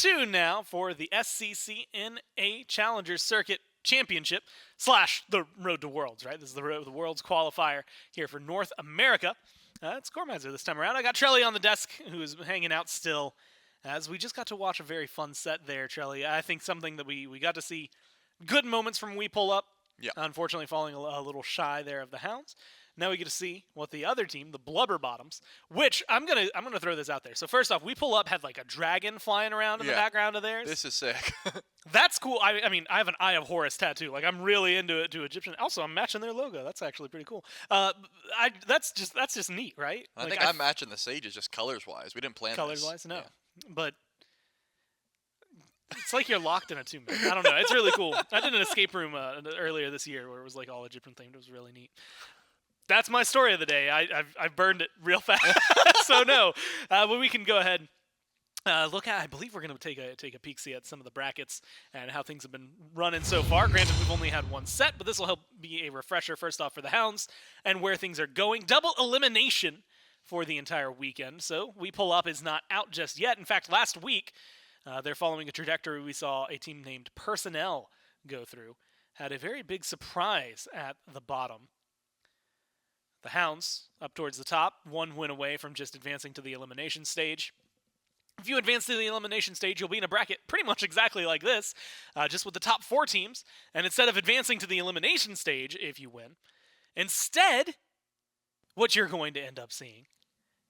2 now for the SCC NA Challengers Circuit Championship / the Road to Worlds, right? This is the Road to Worlds qualifier here for North America. It's Gormizer this time around. I got Trelly on the desk, who is hanging out still, as we just got to watch a very fun set there, Trelly. I think something that we got to see good moments from We Pull Up. Yeah. Unfortunately, falling a little shy there of the Hounds. Now we get to see what the other team, the Blubber Bottoms, which I'm gonna throw this out there. So first off, We Pull Up had like a dragon flying around in the background of theirs. This is sick. That's cool. I mean, I have an Eye of Horus tattoo. Like, I'm really into it to Egyptian. Also, I'm matching their logo. That's actually pretty cool. That's just neat, right? I think I'm matching the Sages just colors-wise. We didn't plan this. Colors-wise, no. Yeah. But it's like you're locked in a tomb. I don't know. It's really cool. I did an escape room earlier this year where it was like all Egyptian themed. It was really neat. That's my story of the day. I've burned it real fast. So no, but we can go ahead. Look at. I believe we're going to take a peek see at some of the brackets and how things have been running so far. Granted, we've only had one set, but this will help be a refresher first off for the Hounds and where things are going. Double elimination for the entire weekend. So We Pull Up is not out just yet. In fact, last week they're following a trajectory we saw a team named Personnel go through. Had a very big surprise at the bottom. The Hounds up towards the top, one win away from just advancing to the elimination stage. If you advance to the elimination stage, you'll be in a bracket pretty much exactly like this, just with the top 4 teams. And instead of advancing to the elimination stage, if you win, instead, what you're going to end up seeing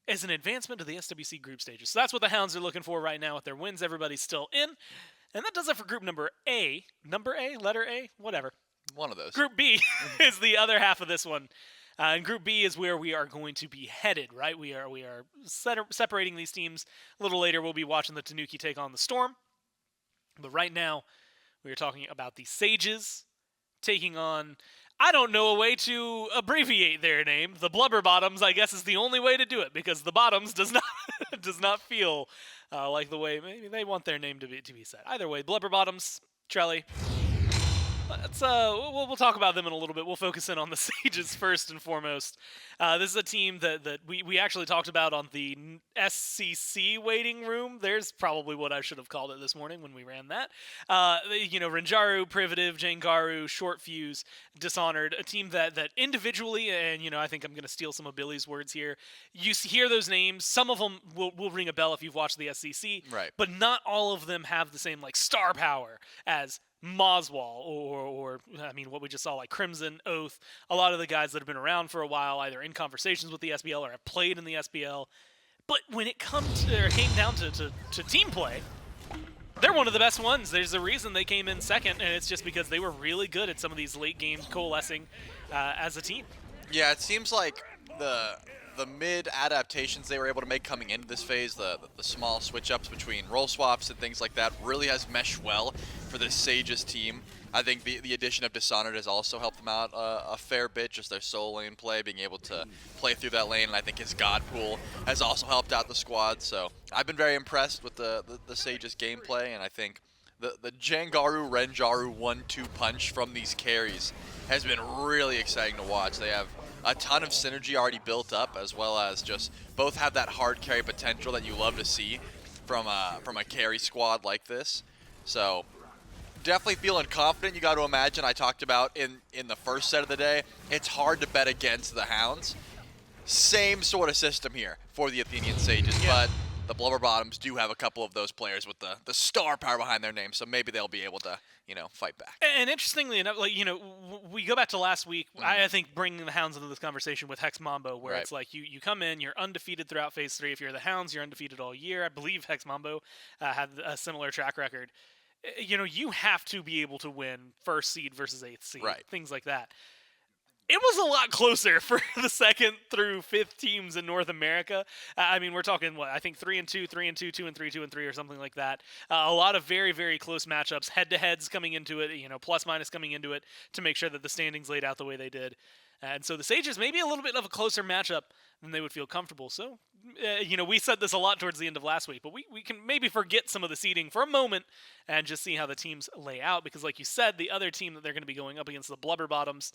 is an advancement to the SWC group stages. So that's what the Hounds are looking for right now with their wins. Everybody's still in. And that does it for group number A. Number A? Letter A? Whatever. One of those. Group B is the other half of this one. And Group B is where we are going to be headed, right? We are separating these teams. A little later, we'll be watching the Tanuki take on the Storm. But right now, we are talking about the Sages taking on, I don't know a way to abbreviate their name. The Blubber Bottoms, I guess, is the only way to do it, because the Bottoms does not feel like the way maybe they want their name to be said. Either way, Blubber Bottoms, Trelly. We'll talk about them in a little bit. We'll focus in on the Sages first and foremost. This is a team that we actually talked about on the SCC waiting room. There's probably what I should have called it this morning when we ran that. Renjaru, Privative, Jangaru, Shortfuse, Dishonored, a team that individually, and I think I'm going to steal some of Billy's words here. You hear those names. Some of them will ring a bell if you've watched the SCC, right? But not all of them have the same like star power as Moswall or I mean, what we just saw, like Crimson, Oath, a lot of the guys that have been around for a while, either in conversations with the SBL or have played in the SBL. But when it came down to team play, they're one of the best ones. There's a reason they came in second, and it's just because they were really good at some of these late games coalescing as a team. Yeah, it seems like the mid adaptations they were able to make coming into this phase, the small switch ups between role swaps and things like that, really has meshed well for the Sages team. I think the addition of Dishonored has also helped them out a fair bit, just their soul lane play, being able to play through that lane, and I think his God Pool has also helped out the squad. So I've been very impressed with the Sages gameplay, and I think the Jangaru Renjaru 1-2 punch from these carries has been really exciting to watch. They have a ton of synergy already built up, as well as just both have that hard carry potential that you love to see from a carry squad like this. So definitely feeling confident. You got to imagine, I talked about in the first set of the day, it's hard to bet against the Hounds. Same sort of system here for the Athenian Sages, but the Blubber Bottoms do have a couple of those players with the star power behind their name, so maybe they'll be able to, fight back. And interestingly enough, we go back to last week, I think bringing the Hounds into this conversation with Hex Mambo, where it's like you come in, you're undefeated throughout Phase 3. If you're the Hounds, you're undefeated all year. I believe Hex Mambo had a similar track record. You have to be able to win first seed versus 8th seed, things like that. It was a lot closer for the 2nd through 5th teams in North America. I mean, we're talking, I think 3-2, 3-2, 2-3, 2-3, or something like that. A lot of very, very close matchups, head-to-heads coming into it, plus-minus coming into it to make sure that the standings laid out the way they did. And so the Sages, maybe a little bit of a closer matchup than they would feel comfortable. So, we said this a lot towards the end of last week, but we can maybe forget some of the seeding for a moment and just see how the teams lay out. Because like you said, the other team that they're going to be going up against, the Blubber Bottoms,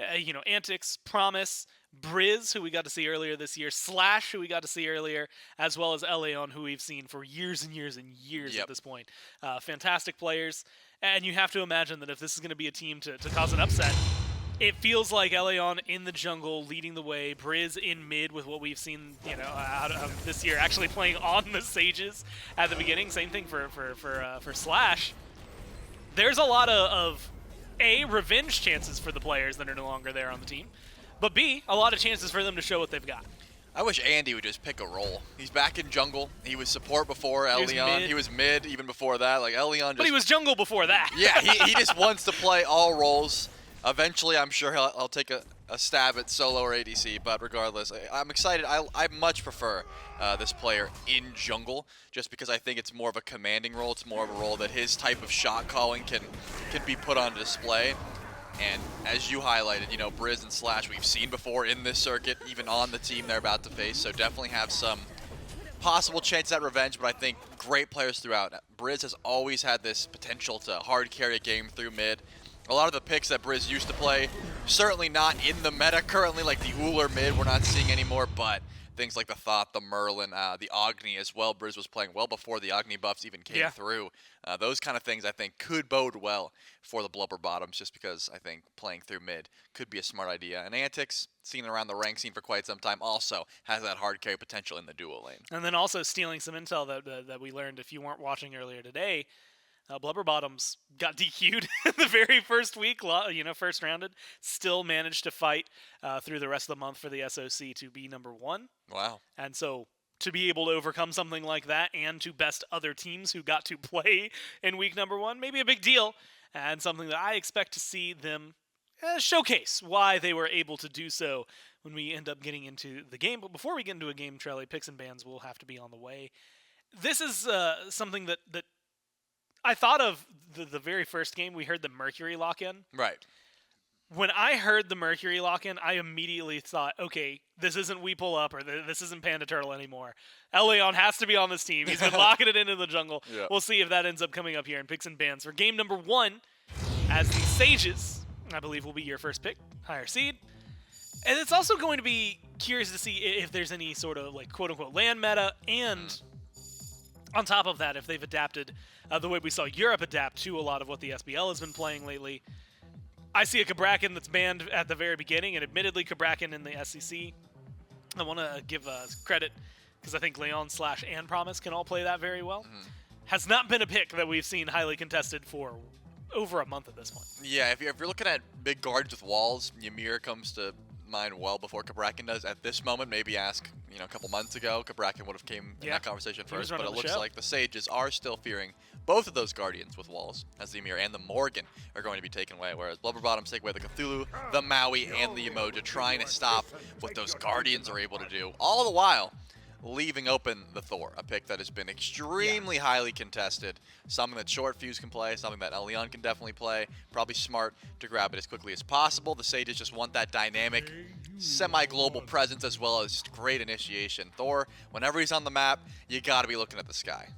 Antìcs, Promise, Brìz, who we got to see earlier this year, slaaaaaaasH, who we got to see earlier, as well as ELLEON, who we've seen for years and years and years at this point. Fantastic players, and you have to imagine that if this is going to be a team to cause an upset, it feels like ELLEON in the jungle leading the way, Brìz in mid with what we've seen, out of this year, actually playing on the Sages at the beginning. Same thing for slaaaaaaasH. There's a lot of A, revenge chances for the players that are no longer there on the team, but B, a lot of chances for them to show what they've got. I wish Andy would just pick a role. He's back in jungle. He was support before ELLEON. He was mid even before that. Like ELLEON. But he was jungle before that. Yeah, he just wants to play all roles. Eventually, I'm sure I'll take a stab at solo or ADC, but regardless, I'm excited. I much prefer this player in jungle, just because I think it's more of a commanding role. It's more of a role that his type of shot calling can be put on display. And as you highlighted, Brìz and slaaaaaaasH we've seen before in this circuit, even on the team they're about to face, so definitely have some possible chance at revenge, but I think great players throughout. Brìz has always had this potential to hard carry a game through mid. A lot of the picks that Brìz used to play, certainly not in the meta currently, like the Uller mid we're not seeing anymore, but things like the Thought, the Merlin, the Agni as well. Brìz was playing well before the Agni buffs even came through. Those kind of things I think could bode well for the Blubber Bottoms, just because I think playing through mid could be a smart idea. And Antìcs, seen around the rank scene for quite some time, also has that hard carry potential in the duo lane. And then also stealing some intel that we learned if you weren't watching earlier today, Blubber Bottoms got DQ'd in the very first week, first rounded. Still managed to fight through the rest of the month for the SOC to be #1. Wow. And so to be able to overcome something like that and to best other teams who got to play in week #1, maybe a big deal, and something that I expect to see them showcase why they were able to do so when we end up getting into the game. But before we get into a game, Trelly, picks and bans will have to be on the way. This is something that I thought of the very first game. We heard the Mercury lock-in. Right. When I heard the Mercury lock-in, I immediately thought, okay, this isn't We Pull Up or this isn't Panda Turtle anymore. ELLEON has to be on this team. He's been locking it into the jungle. Yep. We'll see if that ends up coming up here in picks and bans for game #1, as the Sages, I believe, will be your first pick, higher seed. And it's also going to be curious to see if there's any sort of quote-unquote land meta, and on top of that, if they've adapted the way we saw Europe adapt to a lot of what the SBL has been playing lately. I see a Cabrakan that's banned at the very beginning, and admittedly Cabrakan in the SCC. I want to give credit, because I think Leon, slaaaaaaasH, and Promise can all play that very well. Has not been a pick that we've seen highly contested for over a month at this point. Yeah, if you're looking at big guards with walls, Ymir comes to mind well before Cabrakan does. At this moment, maybe ask a couple months ago, Cabrakan would have came in that conversation first, but it looks like the Sages are still fearing both of those guardians with walls, as the Ymir and the Morgan are going to be taken away, whereas Blubber Bottoms take away the Cthulhu, the Maui, and the Emoja, trying to stop what those guardians are able to do, all the while leaving open the Thor, a pick that has been extremely highly contested, something that Shortfuse can play, something that ELLEON can definitely play. Probably smart to grab it as quickly as possible. The Sages just want that dynamic, semi-global presence as well as great initiation. Thor, whenever he's on the map, you got to be looking at the sky.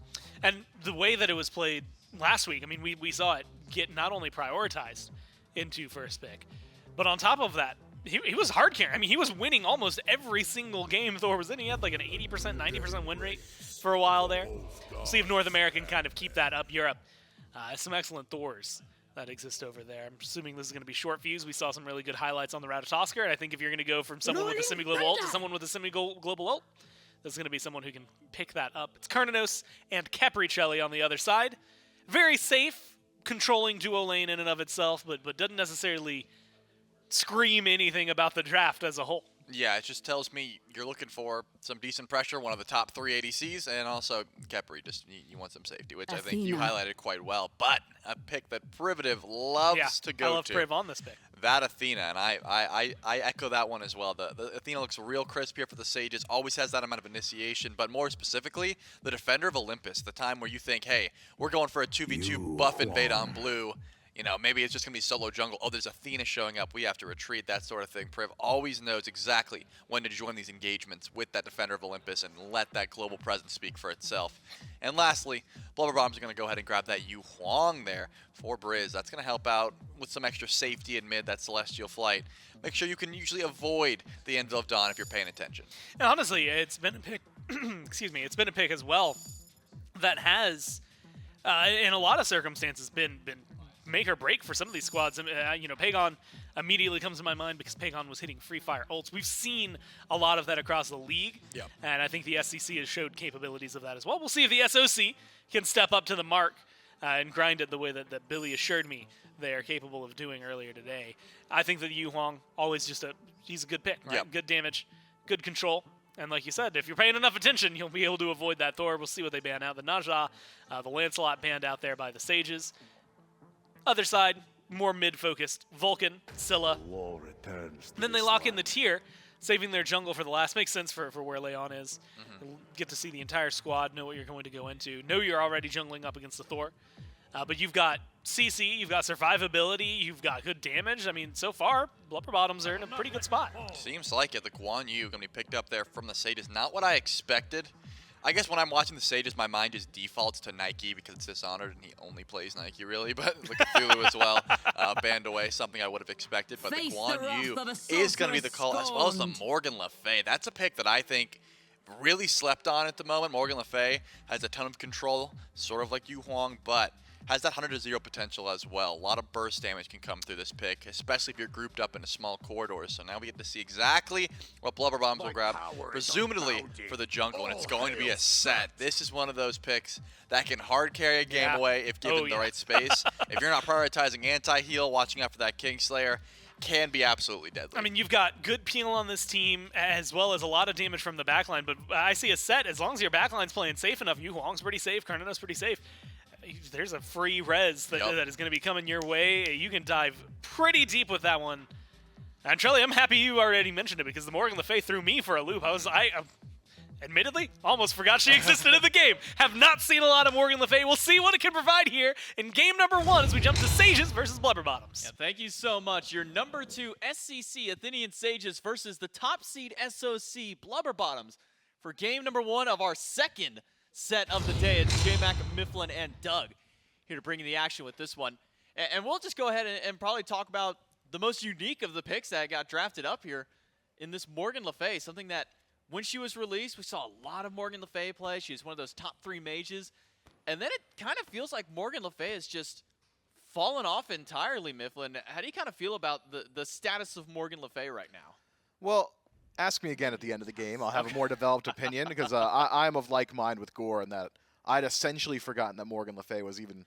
And the way that it was played last week, I mean, we saw it get not only prioritized into first pick, but on top of that, he was hard carrying. I mean, he was winning almost every single game Thor was in. He had like an 80%, 90% win rate for a while there. We'll see if North America can kind of keep that up. Europe, some excellent Thors that exist over there. I'm assuming this is going to be Shortfuse. We saw some really good highlights on the Ratatosker, and I think if you're going to go from someone with a semi-global ult to someone with a semi-global ult, there's going to be someone who can pick that up. It's Cernunnos and Khepri on the other side. Very safe, controlling duo lane in and of itself, but doesn't necessarily scream anything about the draft as a whole. Yeah, it just tells me you're looking for some decent pressure, one of the top 3 ADCs, and also Khepri, just you want some safety, which Athena. I think you highlighted quite well. But a pick that Privative loves to go to. I love Priv on this pick. That Athena, and I echo that one as well. The Athena looks real crisp here for the Sages, always has that amount of initiation, but more specifically, the Defender of Olympus, the time where you think, hey, we're going for a 2v2 buff invade on blue. Maybe it's just going to be solo jungle. Oh, there's Athena showing up. We have to retreat, that sort of thing. Priv always knows exactly when to join these engagements with that Defender of Olympus and let that global presence speak for itself. And lastly, Blubber Bottoms are going to go ahead and grab that Huang there for Brìz. That's going to help out with some extra safety in mid, that Celestial Flight. Make sure you can usually avoid the Anvil of Dawn if you're paying attention. And honestly, it's been a pick, excuse me, it's been a pick as well that has, in a lot of circumstances, been make or break for some of these squads. You know, Pagon immediately comes to my mind because Pagon was hitting free fire ults. We've seen a lot of that across the league, and I think the SCC has showed capabilities of that as well. We'll see if the SOC can step up to the mark and grind it the way that Billy assured me they are capable of doing earlier today. I think that Huang, always he's a good pick, right? Good damage, good control. And like you said, if you're paying enough attention, you'll be able to avoid that Thor. We'll see what they ban out. The Naja, the Lancelot banned out there by the Sages. Other side, more mid-focused. Vulcan, Scylla. Then they lock in the tier, saving their jungle for the last. Makes sense for where ELLEON is. Get to see the entire squad, know what you're going to go into. Know you're already jungling up against the Thor. But you've got CC, you've got survivability, you've got good damage. I mean, so far, Blubber Bottoms are in a pretty good spot. Seems like it. The Guan Yu going to be picked up there from the Sages. Not what I expected. I guess when I'm watching the Sages, my mind just defaults to Nike because it's Dishonored and he only plays Nike, really. But look at Cthulhu as well, banned away, something I would have expected. But the Guan Yu is going to be the call, as well as the Morgan Le Fay. That's a pick that I think really slept on at the moment. Morgan Le Fay has a ton of control, sort of like Huang, but has that 100-0 potential as well. A lot of burst damage can come through this pick, especially if you're grouped up in a small corridor. So now we get to see exactly what Blubber Bombs will grab, presumably for the jungle, and it's going to be a set. This is one of those picks that can hard carry a game away if given the right space. If you're not prioritizing anti-heal, watching out for that Kingslayer, can be absolutely deadly. I mean, you've got good peel on this team, as well as a lot of damage from the backline, but I see a set, as long as your backline's playing safe enough, Huang's pretty safe, Cernunnos pretty safe. There's a free res that is going to be coming your way. You can dive pretty deep with that one. And Trelly, I'm happy you already mentioned it because the Morgan Le Fay threw me for a loop. I admittedly almost forgot she existed in the game. Have not seen a lot of Morgan Le Fay. We'll see what it can provide here in game number 1 as we jump to Sages versus Blubber Bottoms. Yeah, thank you so much. Your number 2 SCC Athenian Sages versus the top seed SOC Blubber Bottoms for game number 1 of our second set of the day. It's J-Mac, Mifflin, and Doug here to bring you the action with this one. And we'll just go ahead and probably talk about the most unique of the picks that got drafted up here in this Morgan Le Fay, something that when she was released, we saw a lot of Morgan Le Fay play. She's one of those top 3 mages. And then it kind of feels like Morgan Le Fay has just fallen off entirely, Mifflin. How do you kind of feel about the status of Morgan Le Fay right now? Well, ask me again at the end of the game. I'll have a more developed opinion because I'm of like mind with Gore in that I'd essentially forgotten that Morgan Le Fay was even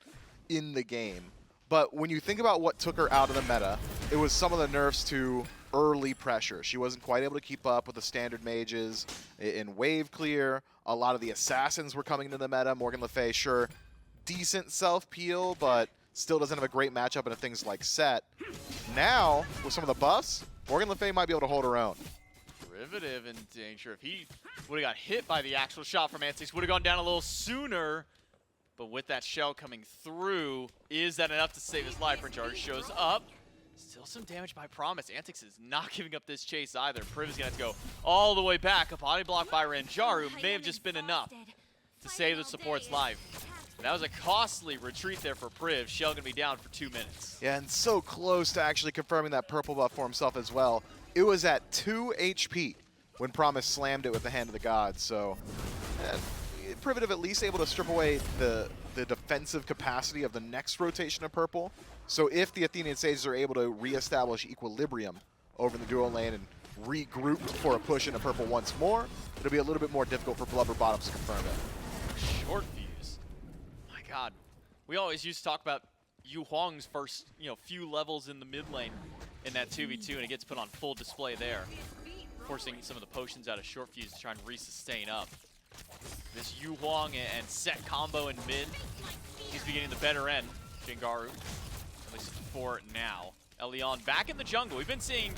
in the game. But when you think about what took her out of the meta, it was some of the nerfs to early pressure. She wasn't quite able to keep up with the standard mages in wave clear. A lot of the assassins were coming into the meta. Morgan Le Fay, sure, decent self-peel, but still doesn't have a great matchup into things like set. Now, with some of the buffs, Morgan Le Fay might be able to hold her own. Privative in danger. If he would have got hit by the actual shot from Antìcs, would have gone down a little sooner. But with that shell coming through, is that enough to save his life? Renjaru shows up. Still some damage by Promise. Antìcs is not giving up this chase either. Priv is going to have to go all the way back. A body block by Renjaru may have just been enough to save the support's life. That was a costly retreat there for Priv. Shell going to be down for 2 minutes. Yeah, and so close to actually confirming that purple buff for himself as well. It was at 2 HP when Promise slammed it with the Hand of the Gods. So, Privative at least able to strip away the defensive capacity of the next rotation of purple. So if the Athenian Sages are able to reestablish equilibrium over in the duo lane and regroup for a push into purple once more, it'll be a little bit more difficult for Blubber Bottoms to confirm it. Shortfuse. My God. We always used to talk about Huang's first, few levels in the mid lane in that 2v2, and it gets put on full display there, forcing some of the potions out of Shortfuse to try and re-sustain up. This Huang and set combo in mid, he's beginning the better end. Jangaru, at least for now. ELLEON back in the jungle. We've been seeing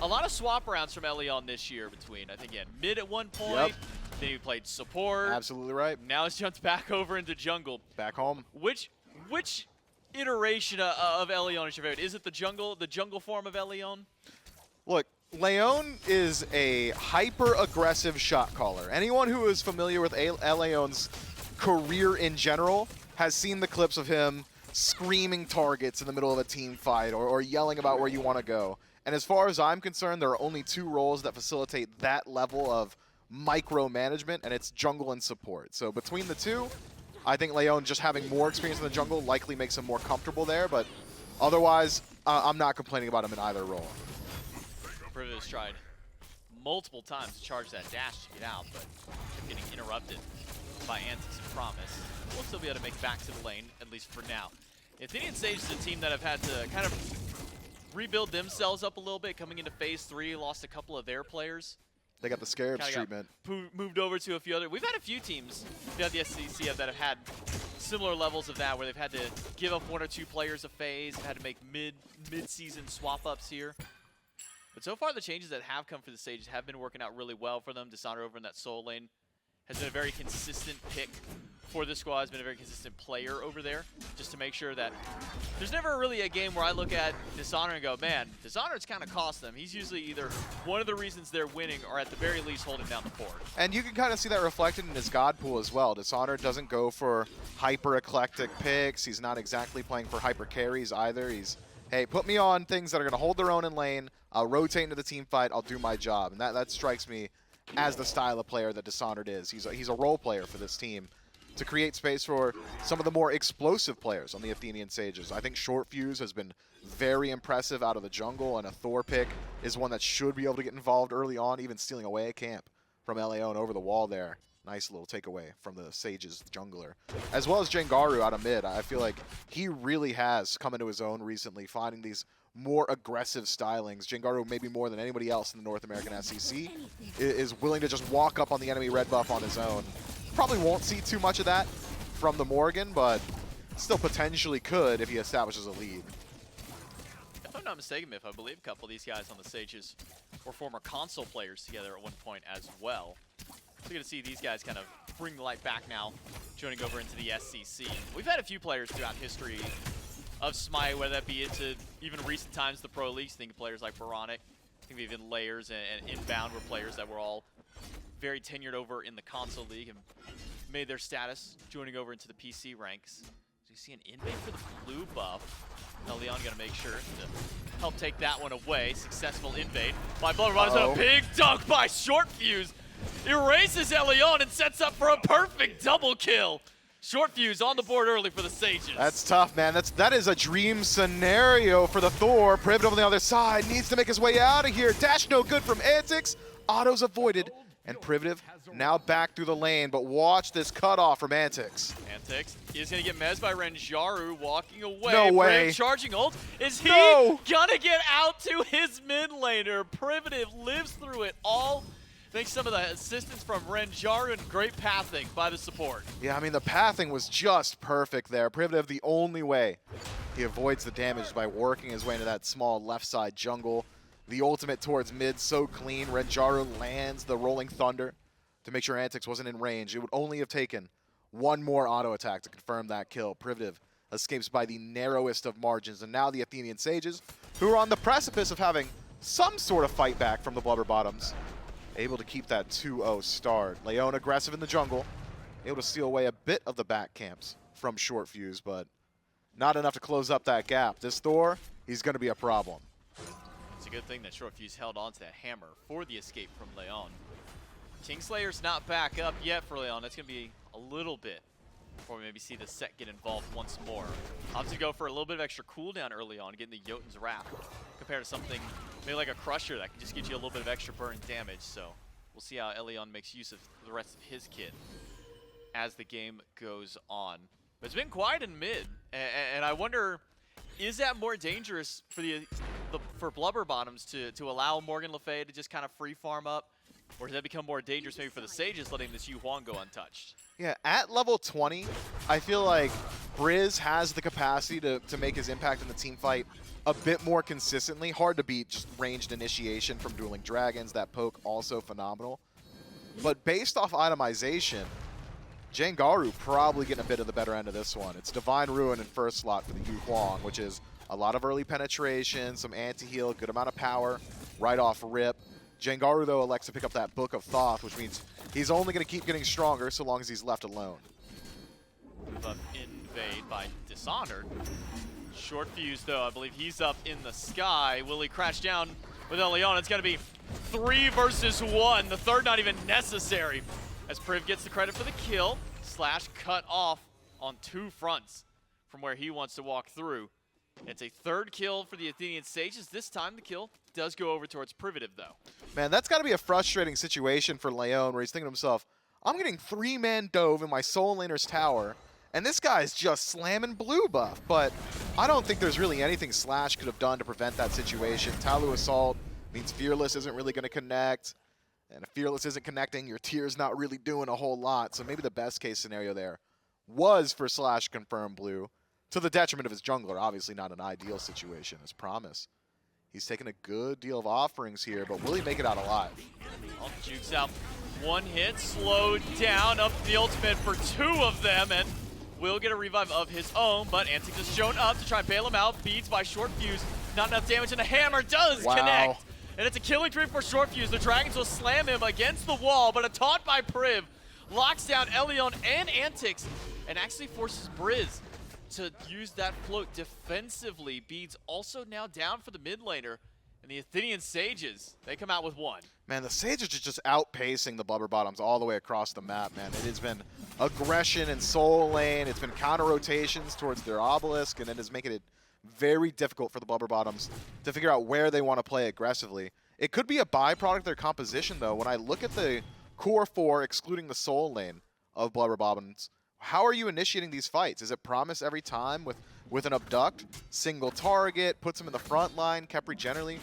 a lot of swap rounds from ELLEON this year between, I think, mid at one point. Then he played support. Absolutely right. Now he's jumped back over into jungle. Back home. Which iteration of ELLEON is your favorite? Is it the jungle form of ELLEON? Look, ELLEON is a hyper-aggressive shot caller. Anyone who is familiar with ELLEON's career in general has seen the clips of him screaming targets in the middle of a team fight or yelling about where you want to go. And as far as I'm concerned, there are only 2 roles that facilitate that level of micromanagement, and it's jungle and support. So between the 2, I think ELLEON just having more experience in the jungle likely makes him more comfortable there, but otherwise, I'm not complaining about him in either role. Privative's tried multiple times to charge that dash to get out, but kept getting interrupted by Antìcs and Promise. We'll still be able to make it back to the lane, at least for now. Athenian Sages is a team that have had to kind of rebuild themselves up a little bit coming into phase 3, lost a couple of their players. They got the Scarabs treatment. Moved over to a few other. We've had a few teams throughout the SCC that have had similar levels of that, where they've had to give up 1 or 2 players a phase, had to make mid-season swap-ups here. But so far, the changes that have come for the Sages have been working out really well for them. Dishonored over in that soul lane has been a very consistent pick for the squad, has been a very consistent player over there, just to make sure that there's never really a game where I look at Dishonored and go, man, Dishonored's kind of cost them. He's usually either one of the reasons they're winning or at the very least holding down the fort. And you can kind of see that reflected in his god pool as well. Dishonored doesn't go for hyper-eclectic picks. He's not exactly playing for hyper carries either. He's, hey, put me on things that are going to hold their own in lane. I'll rotate into the team fight. I'll do my job. And that strikes me as the style of player that Dishonored is. He's a role player for this team to create space for some of the more explosive players on the Athenian Sages. I think Shortfuse has been very impressive out of the jungle, and a Thor pick is one that should be able to get involved early on, even stealing away a camp from ELLEON over the wall there. Nice little takeaway from the Sages jungler. As well as Jangaru out of mid. I feel like he really has come into his own recently, finding these more aggressive stylings. Jangaru, maybe more than anybody else in the North American SCC, is willing to just walk up on the enemy red buff on his own. Probably won't see too much of that from the Morgan, but still potentially could if he establishes a lead. If I'm not mistaken, I believe a couple of these guys on the Sages were former console players together at one point as well. So you're going to see these guys kind of bring the light back now, joining over into the SCC. We've had a few players throughout history of Smite, whether that be into even recent times the Pro Leagues. Think of players like Baronic. Think of even Layers and Inbound were players that were all very tenured over in the console league and made their status joining over into the PC ranks. So you see an invade for the blue buff. Now ELLEON going to make sure to help take that one away. Successful invade by Blubber Bottoms, and a big dunk by Shortfuse. Erases ELLEON and sets up for a perfect double kill. Shortfuse on the board early for the Sages. That's tough, man. That is a dream scenario for the Thor. Privative on the other side needs to make his way out of here. Dash no good from Antìcs. Auto's avoided. And Privative now back through the lane, but watch this cutoff from Antìcs. Antìcs is going to get mezzed by Renjaru, walking away. No way. Priv charging ult. Is he No. going to get out to his mid laner? Privative lives through it all. Thanks to some of the assistance from Renjaru and great pathing by the support. Yeah, I mean, the pathing was just perfect there. Privative, the only way he avoids the damage is by working his way into that small left side jungle. The ultimate towards mid, so clean. Renjaru lands the Rolling Thunder to make sure Antìcs wasn't in range. It would only have taken one more auto attack to confirm that kill. Privative escapes by the narrowest of margins. And now the Athenian Sages, who are on the precipice of having some sort of fight back from the Blubber Bottoms, able to keep that 2-0 start. ELLEON aggressive in the jungle, able to steal away a bit of the back camps from Shortfuse, but not enough to close up that gap. This Thor, he's going to be a problem. It's a good thing that Shortfuse held on to that hammer for the escape from ELLEON. Kingslayer's not back up yet for ELLEON. That's going to be a little bit before we maybe see the set get involved once more. Opts to go for a little bit of extra cooldown early on, getting the Jotun's Wrath, compared to something maybe like a Crusher that can just get you a little bit of extra burn damage. So we'll see how ELLEON makes use of the rest of his kit as the game goes on. But it's been quiet in mid, and I wonder, is that more dangerous for Blubber Bottoms to allow Morgan Le Fay to just kind of free farm up? Or does that become more dangerous maybe for the Sages, letting this Huang go untouched? Yeah, at level 20, I feel like Brìz has the capacity to make his impact in the team fight a bit more consistently. Hard to beat just ranged initiation from Dueling Dragons. That poke also phenomenal. But based off itemization, Jangaru probably getting a bit of the better end of this one. It's Divine Ruin in first slot for the Huang, which is a lot of early penetration, some anti-heal, good amount of power, right off rip. Jangaru, though, elects to pick up that Book of Thoth, which means he's only going to keep getting stronger so long as he's left alone. made by Dishonored. Shortfuse, though, I believe he's up in the sky. Will he crash down with ELLEON? It's going to be 3 versus 1. The third not even necessary. As Priv gets the credit for the kill. slaaaaaaasH cut off on 2 fronts from where he wants to walk through. It's a 3rd kill for the Athenian Sages. This time the kill does go over towards Privative, though. Man, that's got to be a frustrating situation for ELLEON, where he's thinking to himself, I'm getting 3-man dove in my Soul Laner's tower, and this guy's just slamming blue buff. But I don't think there's really anything slaaaaaaasH could have done to prevent that situation. Talu Assault means Fearless isn't really going to connect. And if Fearless isn't connecting, your tier's not really doing a whole lot. So maybe the best case scenario there was for slaaaaaaasH to confirm blue, to the detriment of his jungler. Obviously not an ideal situation, as promised. He's taking a good deal of offerings here, but will he make it out alive? Well, jukes out 1 hit, slowed down, up the ultimate for 2 of them, and will get a revive of his own, but Antìcs has shown up to try and bail him out. Beats by Shortfuse, not enough damage, and the hammer does connect. And it's a killing tree for Shortfuse. The Dragons will slam him against the wall, but a taunt by Priv locks down ELLEON and Antìcs, and actually forces Brìz to use that float defensively. Beads also now down for the mid laner, and the Athenian Sages, they come out with 1. Man, the Sages are just outpacing the Blubber Bottoms all the way across the map, man. It has been aggression in Soul Lane. It's been counter rotations towards their Obelisk, and it is making it very difficult for the Blubber Bottoms to figure out where they want to play aggressively. It could be a byproduct of their composition, though. When I look at the core 4, excluding the Soul Lane of Blubber Bottoms, how are you initiating these fights? Is it promise every time with an abduct? Single target, puts him in the front line. Khepri generally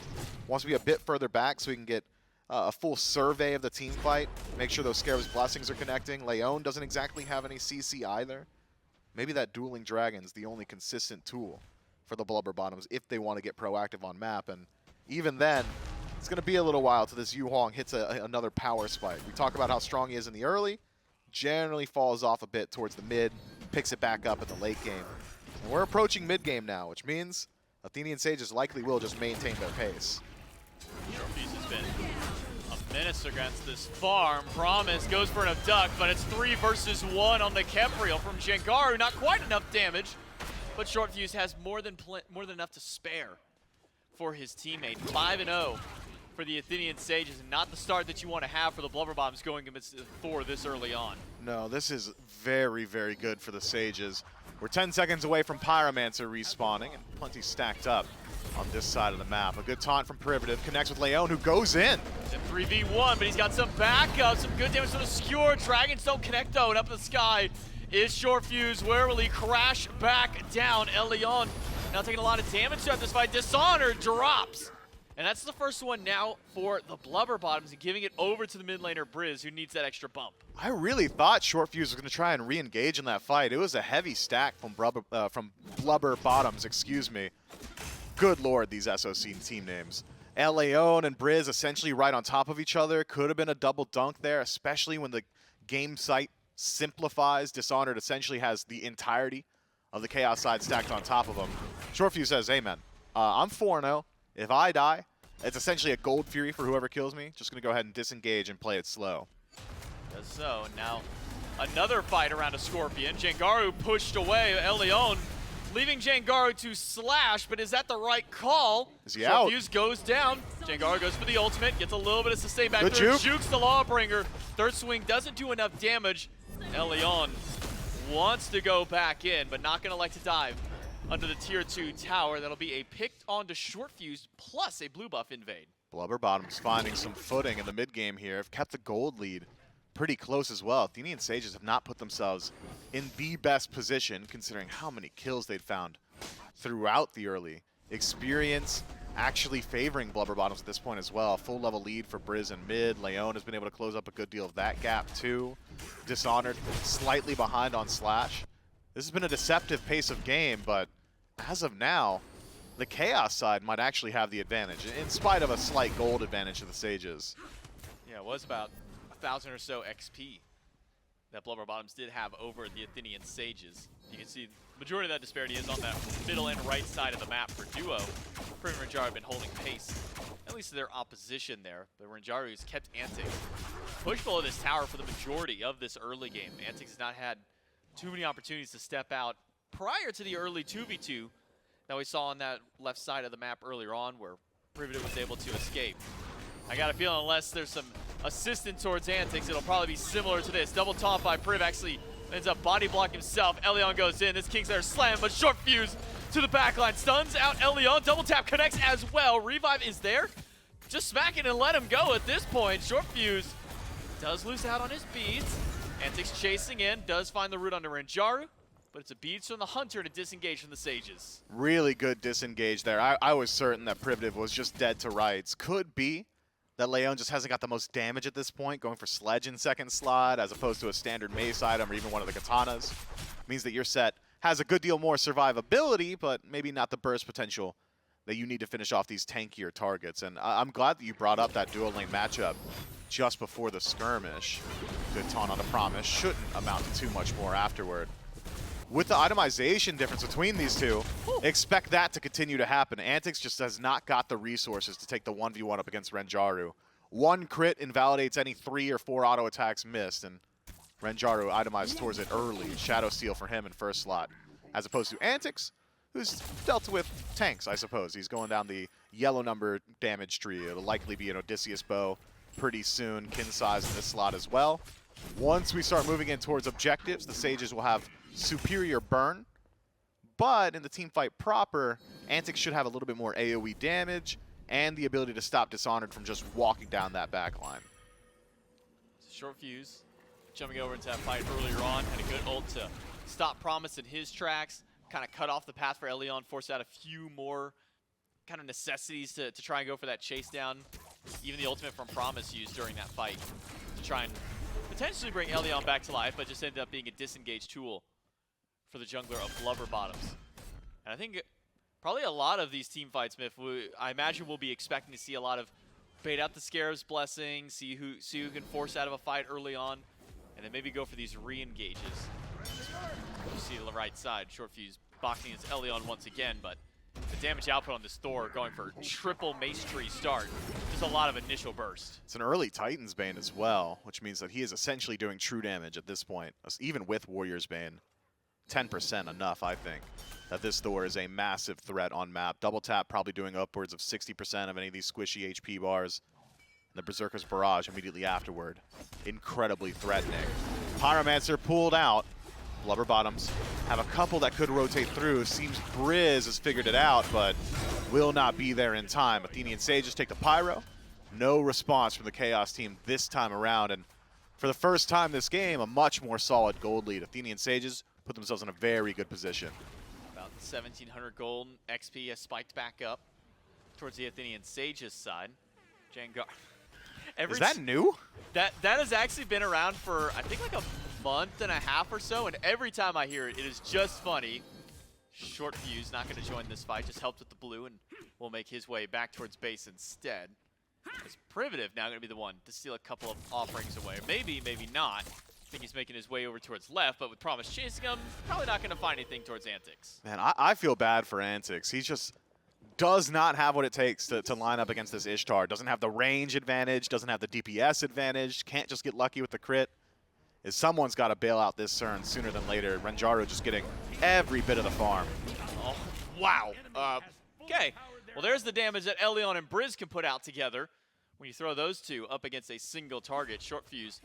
wants to be a bit further back so he can get a full survey of the team fight. Make sure those Scarab's Blessings are connecting. ELLEON doesn't exactly have any CC either. Maybe that Dueling Dragon's the only consistent tool for the Blubber Bottoms if they want to get proactive on map. And even then, it's going to be a little while till this Huang hits another power spike. We talk about how strong he is in the early. Generally falls off a bit towards the mid, picks it back up in the late game. And we're approaching mid game now, which means Athenian Sages likely will just maintain their pace. Shortfuse has been a menace against this farm. Promise goes for an abduct, but it's 3 versus 1 on the Khepri from Jangaru. Not quite enough damage, but Shortfuse has more than enough to spare for his teammate. 5-0 for the Athenian Sages, and not the start that you want to have for the Blubber Bottoms going against Thor this early on. No, this is very, very good for the Sages. We're 10 seconds away from Pyromancer respawning, and plenty stacked up on this side of the map. A good taunt from Privative, connects with ELLEON, who goes in. It's a 3v1, but he's got some backup, some good damage to the Skewer. Dragons don't connect, though, and up in the sky is Shortfuse. Where will he crash back down? ELLEON now taking a lot of damage throughout this fight. Dishonored drops. And that's the first one now for the Blubber Bottoms, and giving it over to the mid laner Brìz, who needs that extra bump. I really thought Shortfuse was going to try and re-engage in that fight. It was a heavy stack from Blubber Bottoms, excuse me. Good lord, these SOC team names. ELLEON and Brìz essentially right on top of each other. Could have been a double dunk there, especially when the game site simplifies. Dishonored essentially has the entirety of the Chaos side stacked on top of him. Shortfuse says, hey man, I'm 4-0. If I die, it's essentially a gold fury for whoever kills me. Just going to go ahead and disengage and play it slow. Does so. Now, another fight around a Scorpion. Jangaru pushed away. ELLEON leaving Jangaru to slaaaaaaasH, but is that the right call? Is he out? Shortfuse goes down. Jangaru goes for the ultimate, gets a little bit of sustain back Good there. juke. Jukes the Lawbringer. Third swing doesn't do enough damage. ELLEON wants to go back in, but not going to like to dive under the tier 2 tower. That'll be a picked onto Shortfuse plus a blue buff invade. Blubber Bottoms finding some footing in the mid game here. Have kept the gold lead pretty close as well. Athenian Sages have not put themselves in the best position, considering how many kills they'd found throughout the early. Experience actually favoring Blubber Bottoms at this point as well. Full level lead for Brìz and mid. ELLEON has been able to close up a good deal of that gap too. Dishonored slightly behind on slaaaaaaasH. This has been a deceptive pace of game, but as of now, the Chaos side might actually have the advantage, in spite of a slight gold advantage to the Sages. Yeah, it was about 1,000 or so XP that Blubber Bottoms did have over the Athenian Sages. You can see the majority of that disparity is on that middle and right side of the map for Duo. Priv and Renjaru have been holding pace, at least to their opposition there. But Renjaru has kept Antìcs push below this tower for the majority of this early game. Antìcs has not had too many opportunities to step out prior to the early 2v2 that we saw on that left side of the map earlier on where Privative was able to escape. I got a feeling unless there's some assistance towards Antìcs, it'll probably be similar to this. Double taunt by Priv actually ends up body block himself. ELLEON goes in. This Kingslayer slam, but Shortfuse to the backline. Stuns out ELLEON. Double tap connects as well. Revive is there. Just smack it and let him go at this point. Shortfuse does lose out on his beads. Antìcs chasing in. Does find the root onto Renjaru. But it's a beads from the Hunter to disengage from the Sages. Really good disengage there. I was certain that Privative was just dead to rights. Could be that Leon just hasn't got the most damage at this point, going for Sledge in second slot as opposed to a standard mace item or even one of the katanas. Means that your set has a good deal more survivability, but maybe not the burst potential that you need to finish off these tankier targets. And I'm glad that you brought up that dual lane matchup just before the skirmish. Good taunt on the Promise. Shouldn't amount to too much more afterward. With the itemization difference between these two, expect that to continue to happen. Antìcs just has not got the resources to take the 1v1 up against Renjaru. One crit invalidates any 3 or 4 auto attacks missed, and Renjaru itemized towards it early. Shadow Steal for him in first slot, as opposed to Antìcs, who's dealt with tanks, I suppose. He's going down the yellow number damage tree. It'll likely be an Odysseus bow pretty soon. Kin size in this slot as well. Once we start moving in towards objectives, the Sages will have superior burn, but in the team fight proper, Antìcs should have a little bit more AoE damage and the ability to stop Dishonored from just walking down that back line. Shortfuse jumping over into that fight earlier on, had a good ult to stop Promise in his tracks, kind of cut off the path for ELLEON, forced out a few more kind of necessities to try and go for that chase down. Even the ultimate from Promise used during that fight to try and potentially bring ELLEON back to life, but just ended up being a disengaged tool for the jungler of Blubber Bottoms. And I think probably a lot of these team fights, Myth, I imagine we'll be expecting to see a lot of bait out the Scarab's Blessing, see who can force out of a fight early on, and then maybe go for these re-engages. You see the right side, Shortfuse boxing against ELLEON once again, but the damage output on this Thor going for triple Mace Tree start. Just a lot of initial burst. It's an early Titan's Bane as well, which means that he is essentially doing true damage at this point, even with Warrior's Bane. 10% enough, I think, that this Thor is a massive threat on map. Double tap probably doing upwards of 60% of any of these squishy HP bars. And the Berserker's Barrage immediately afterward. Incredibly threatening. Pyromancer pulled out. Blubber Bottoms have a couple that could rotate through. Seems Brìz has figured it out, but will not be there in time. Athenian Sages take the Pyro. No response from the Chaos team this time around. And for the first time this game, a much more solid gold lead. Athenian Sages put themselves in a very good position. About 1,700 gold. XP has spiked back up towards the Athenian Sages side. Jangaru. Is that new? That has actually been around for, I think, like a month and a half or so, and every time I hear it, it is just funny. Shortfuse not going to join this fight, just helped with the blue, and will make his way back towards base instead. It's Privative now going to be the one to steal a couple of offerings away. Maybe, maybe not. I think he's making his way over towards left, but with Promise chasing him, probably not going to find anything towards Antìcs. Man, I feel bad for Antìcs. He just does not have what it takes to line up against this Ishtar. Doesn't have the range advantage, doesn't have the DPS advantage, can't just get lucky with the crit. Someone's got to bail out this Cern sooner than later. Renjaru just getting every bit of the farm. Oh, wow. Okay. Well, there's the damage that ELLEON and Brìz can put out together when you throw those two up against a single target. Shortfuse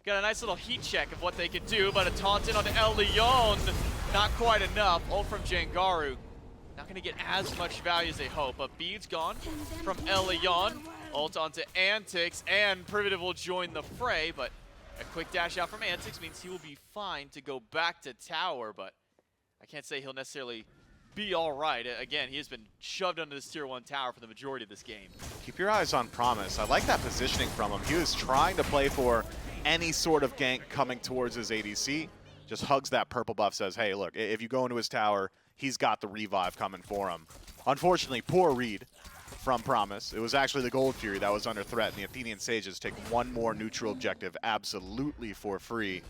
got a nice little heat check of what they could do, but a taunt in on ELLEON. Not quite enough. Ult from Jangaru. Not going to get as much value as they hope, but beads gone from ELLEON. Ult onto Antìcs, and Privative will join the fray, but a quick dash out from Antìcs means he will be fine to go back to tower, but I can't say he'll necessarily be all right. Again, he has been shoved under this tier 1 tower for the majority of this game. Keep your eyes on Promise. I like that positioning from him. He was trying to play for any sort of gank coming towards his ADC. Just hugs that purple buff, says, hey, look, if you go into his tower, he's got the revive coming for him. Unfortunately, poor read from Promise. It was actually the Gold Fury that was under threat, and the Athenian Sages take one more neutral objective absolutely for free.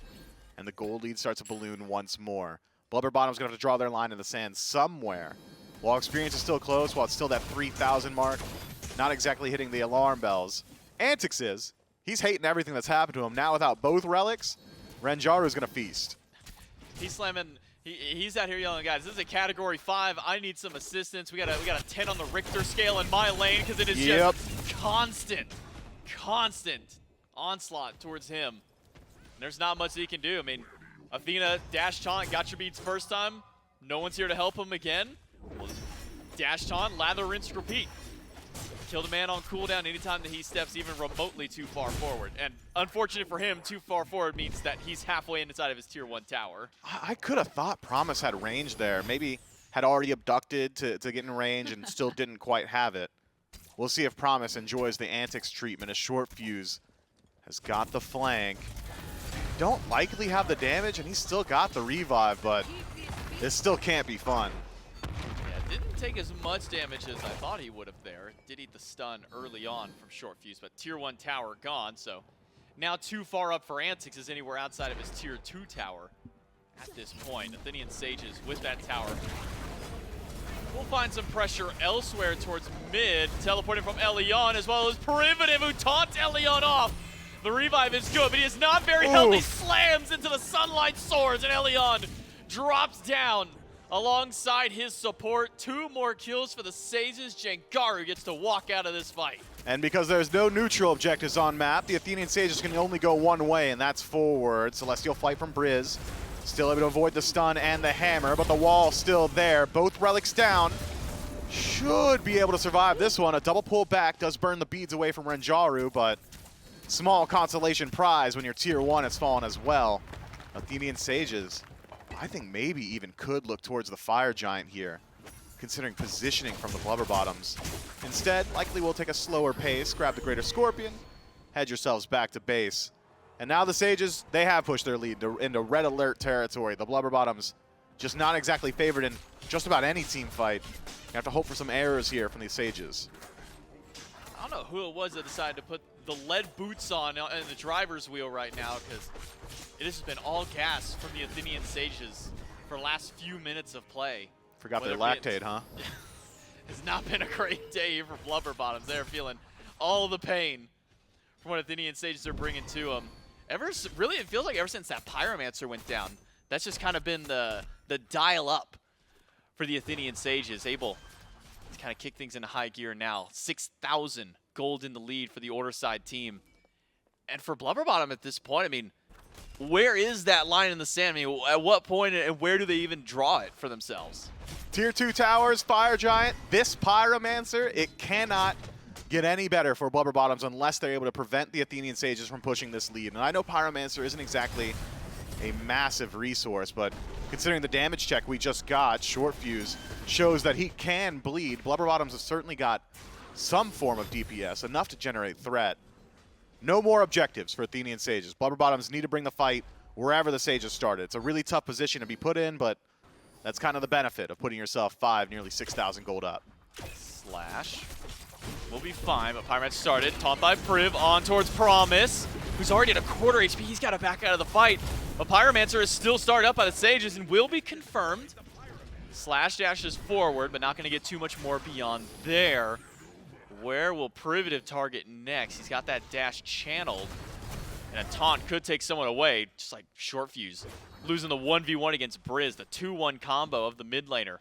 And the gold lead starts to balloon once more. Blubber Bottom's going to have to draw their line in the sand somewhere. While experience is still close, while it's still that 3,000 mark, not exactly hitting the alarm bells. Antìcs is. He's hating everything that's happened to him. Now without both relics, Renjaru is going to feast. He's He's out here yelling, guys, this is a category 5. I need some assistance. We got a 10 on the Richter scale in my lane because it is just constant onslaught towards him. And there's not much that he can do. I mean, Athena dash taunt, got your beats first time. No one's here to help him again. Well, dash taunt, lather, rinse, repeat. Kill the man on cooldown anytime that he steps even remotely too far forward. And unfortunate for him, too far forward means that he's halfway inside of his tier 1 tower. I could have thought Promise had range there. Maybe had already abducted to get in range and still didn't quite have it. We'll see if Promise enjoys the Antìcs treatment as Shortfuse has got the flank. Don't likely have the damage, and he's still got the revive, but this still can't be fun. Didn't take as much damage as I thought he would have there. Did eat the stun early on from Shortfuse, but tier 1 tower gone, so now too far up for Antìcs is anywhere outside of his tier 2 tower at this point. Athenian Sages with that tower. We'll find some pressure elsewhere towards mid, teleporting from ELLEON, as well as Privative, who taunts ELLEON off. The revive is good, but he is not very healthy. Slams into the sunlight swords, and ELLEON drops down alongside his support. 2 more kills for the Sages. Jangaru gets to walk out of this fight. And because there's no neutral objectives on map, the Athenian Sages can only go one way, and that's forward. Celestial Flight from Brìz. Still able to avoid the stun and the hammer, but the wall still there. Both relics down. Should be able to survive this one. A double pull back does burn the beads away from Renjaru, but small consolation prize when your tier 1 has fallen as well. Athenian Sages, I think maybe even could look towards the Fire Giant here, considering positioning from the Blubber Bottoms. Instead, likely we'll take a slower pace, grab the Greater Scorpion, head yourselves back to base. And now the Sages, they have pushed their lead into red alert territory. The Blubber Bottoms just not exactly favored in just about any team fight. You have to hope for some errors here from the Sages. I don't know who it was that decided to put the lead boots on in the driver's wheel right now, because it has been all gas from the Athenian Sages for the last few minutes of play. Forgot their lactate, huh? It's not been a great day here for Blubber Bottoms. They're feeling all the pain from what Athenian Sages are bringing to them. Really, it feels like ever since that Pyromancer went down, that's just kind of been the dial up for the Athenian Sages, able to kind of kick things into high gear now. 6,000 gold in the lead for the Order side team. And for Blubber Bottom at this point, I mean, where is that line in the sand? I mean, at what point and where do they even draw it for themselves? Tier 2 towers, Fire Giant, this Pyromancer, it cannot get any better for Blubber Bottoms unless they're able to prevent the Athenian Sages from pushing this lead. And I know Pyromancer isn't exactly a massive resource, but considering the damage check we just got, Shortfuse shows that he can bleed. Blubber Bottoms has certainly got some form of DPS, enough to generate threat. No more objectives for Athenian Sages. Blubber Bottoms need to bring the fight wherever the Sages started. It's a really tough position to be put in, but that's kind of the benefit of putting yourself 5, nearly 6,000 gold up. Slash will be fine, but Pyromancer started. Taunt by Priv on towards Promise, who's already at a quarter HP. He's got to back out of the fight. But Pyromancer is still started up by the Sages and will be confirmed. Slash dashes forward, but not going to get too much more beyond there. Where will Privative target next? He's got that dash channeled. And a taunt could take someone away, just like Shortfuse. Losing the 1v1 against Brìz, the 2-1 combo of the mid laner.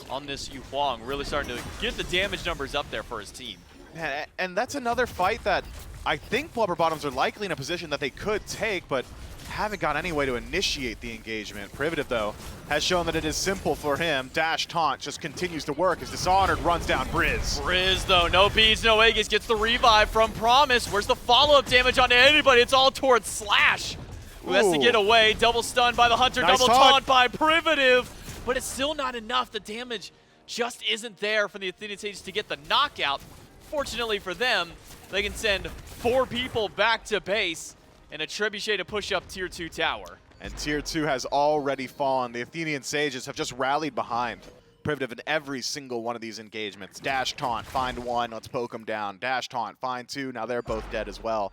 On this Huang, really starting to get the damage numbers up there for his team. Man, and that's another fight that I think Blubber Bottoms are likely in a position that they could take, but haven't got any way to initiate the engagement. Privative, though, has shown that it is simple for him. Dash taunt just continues to work as Dishonored runs down Brìz. Brìz, though, no beads, no Aegis, gets the revive from Promise. Where's the follow-up damage onto anybody? It's all towards Slash, who has to get away. Double stun by the Hunter, Nice double taunt by Privative. But it's still not enough. The damage just isn't there for the Athenian Sages to get the knockout. Fortunately for them, they can send 4 people back to base and a Trebuchet to push up tier 2 tower. And tier 2 has already fallen. The Athenian Sages have just rallied behind Privative in every single one of these engagements. Dash taunt, find 1, let's poke them down. Dash taunt, find 2, now they're both dead as well.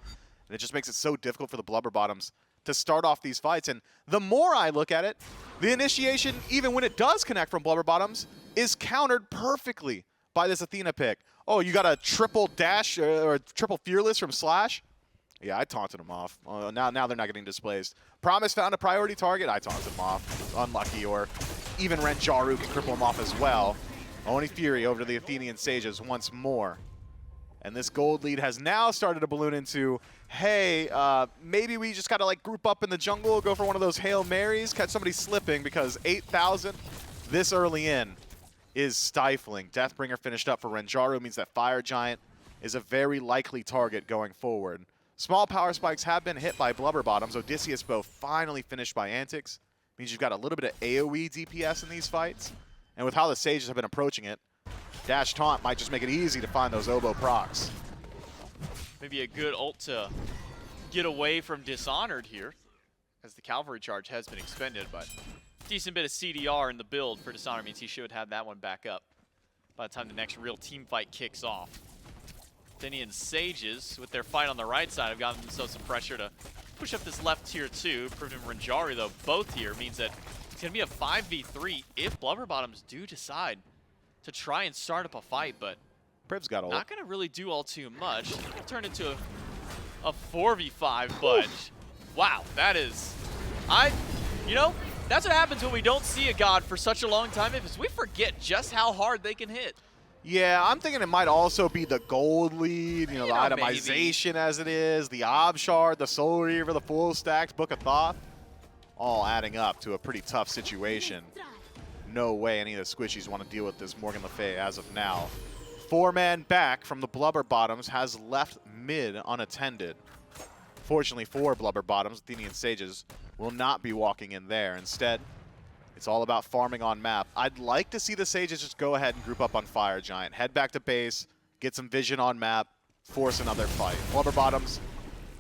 And it just makes it so difficult for the Blubber Bottoms to start off these fights. And the more I look at it, the initiation, even when it does connect from Blubber Bottoms, is countered perfectly by this Athena pick. Oh, you got a triple dash or a triple fearless from Slash? Yeah, I taunted him off. Now they're not getting displaced. Promise found a priority target. I taunted him off. Unlucky, or even Renjaru can cripple him off as well. Oni Fury over to the Athenian Sages once more. And this gold lead has now started to balloon into, hey, maybe we just got to like group up in the jungle, go for one of those Hail Marys, catch somebody slipping, because 8,000 this early in is stifling. Deathbringer finished up for Renjaru, means that Fire Giant is a very likely target going forward. Small power spikes have been hit by Blubber Bottoms. Odysseus bow finally finished by Antìcs. Means you've got a little bit of AoE DPS in these fights. And with how the Sages have been approaching it, Dash Taunt might just make it easy to find those oboe procs. Maybe a good ult to get away from Dishonored here, as the Cavalry Charge has been expended, but decent bit of CDR in the build for Dishonored means he should have that one back up by the time the next real team fight kicks off. Athenian Sages, with their fight on the right side, have gotten themselves some pressure to push up this left tier 2. Proving Renjaru, though, both here means that it's going to be a 5v3 if Blubber Bottoms do decide to try and start up a fight, but Priv's got ult. not going to really do all too much. It'll turn into a 4v5, but wow, that is... You know, that's what happens when we don't see a god for such a long time, because we forget just how hard they can hit. Yeah, I'm thinking it might also be the gold lead, the itemization as it is, the Ob Shard, the Soul Reaver, the full stacked Book of Thoth, all adding up to a pretty tough situation. No way any of the squishies want to deal with this Morgan Le Fay as of now. 4-man back from the Blubber Bottoms has left mid unattended. Fortunately for Blubber Bottoms, Athenian Sages will not be walking in there. Instead, it's all about farming on map. I'd like to see the Sages just go ahead and group up on Fire Giant. Head back to base, get some vision on map, force another fight. Blubber Bottoms,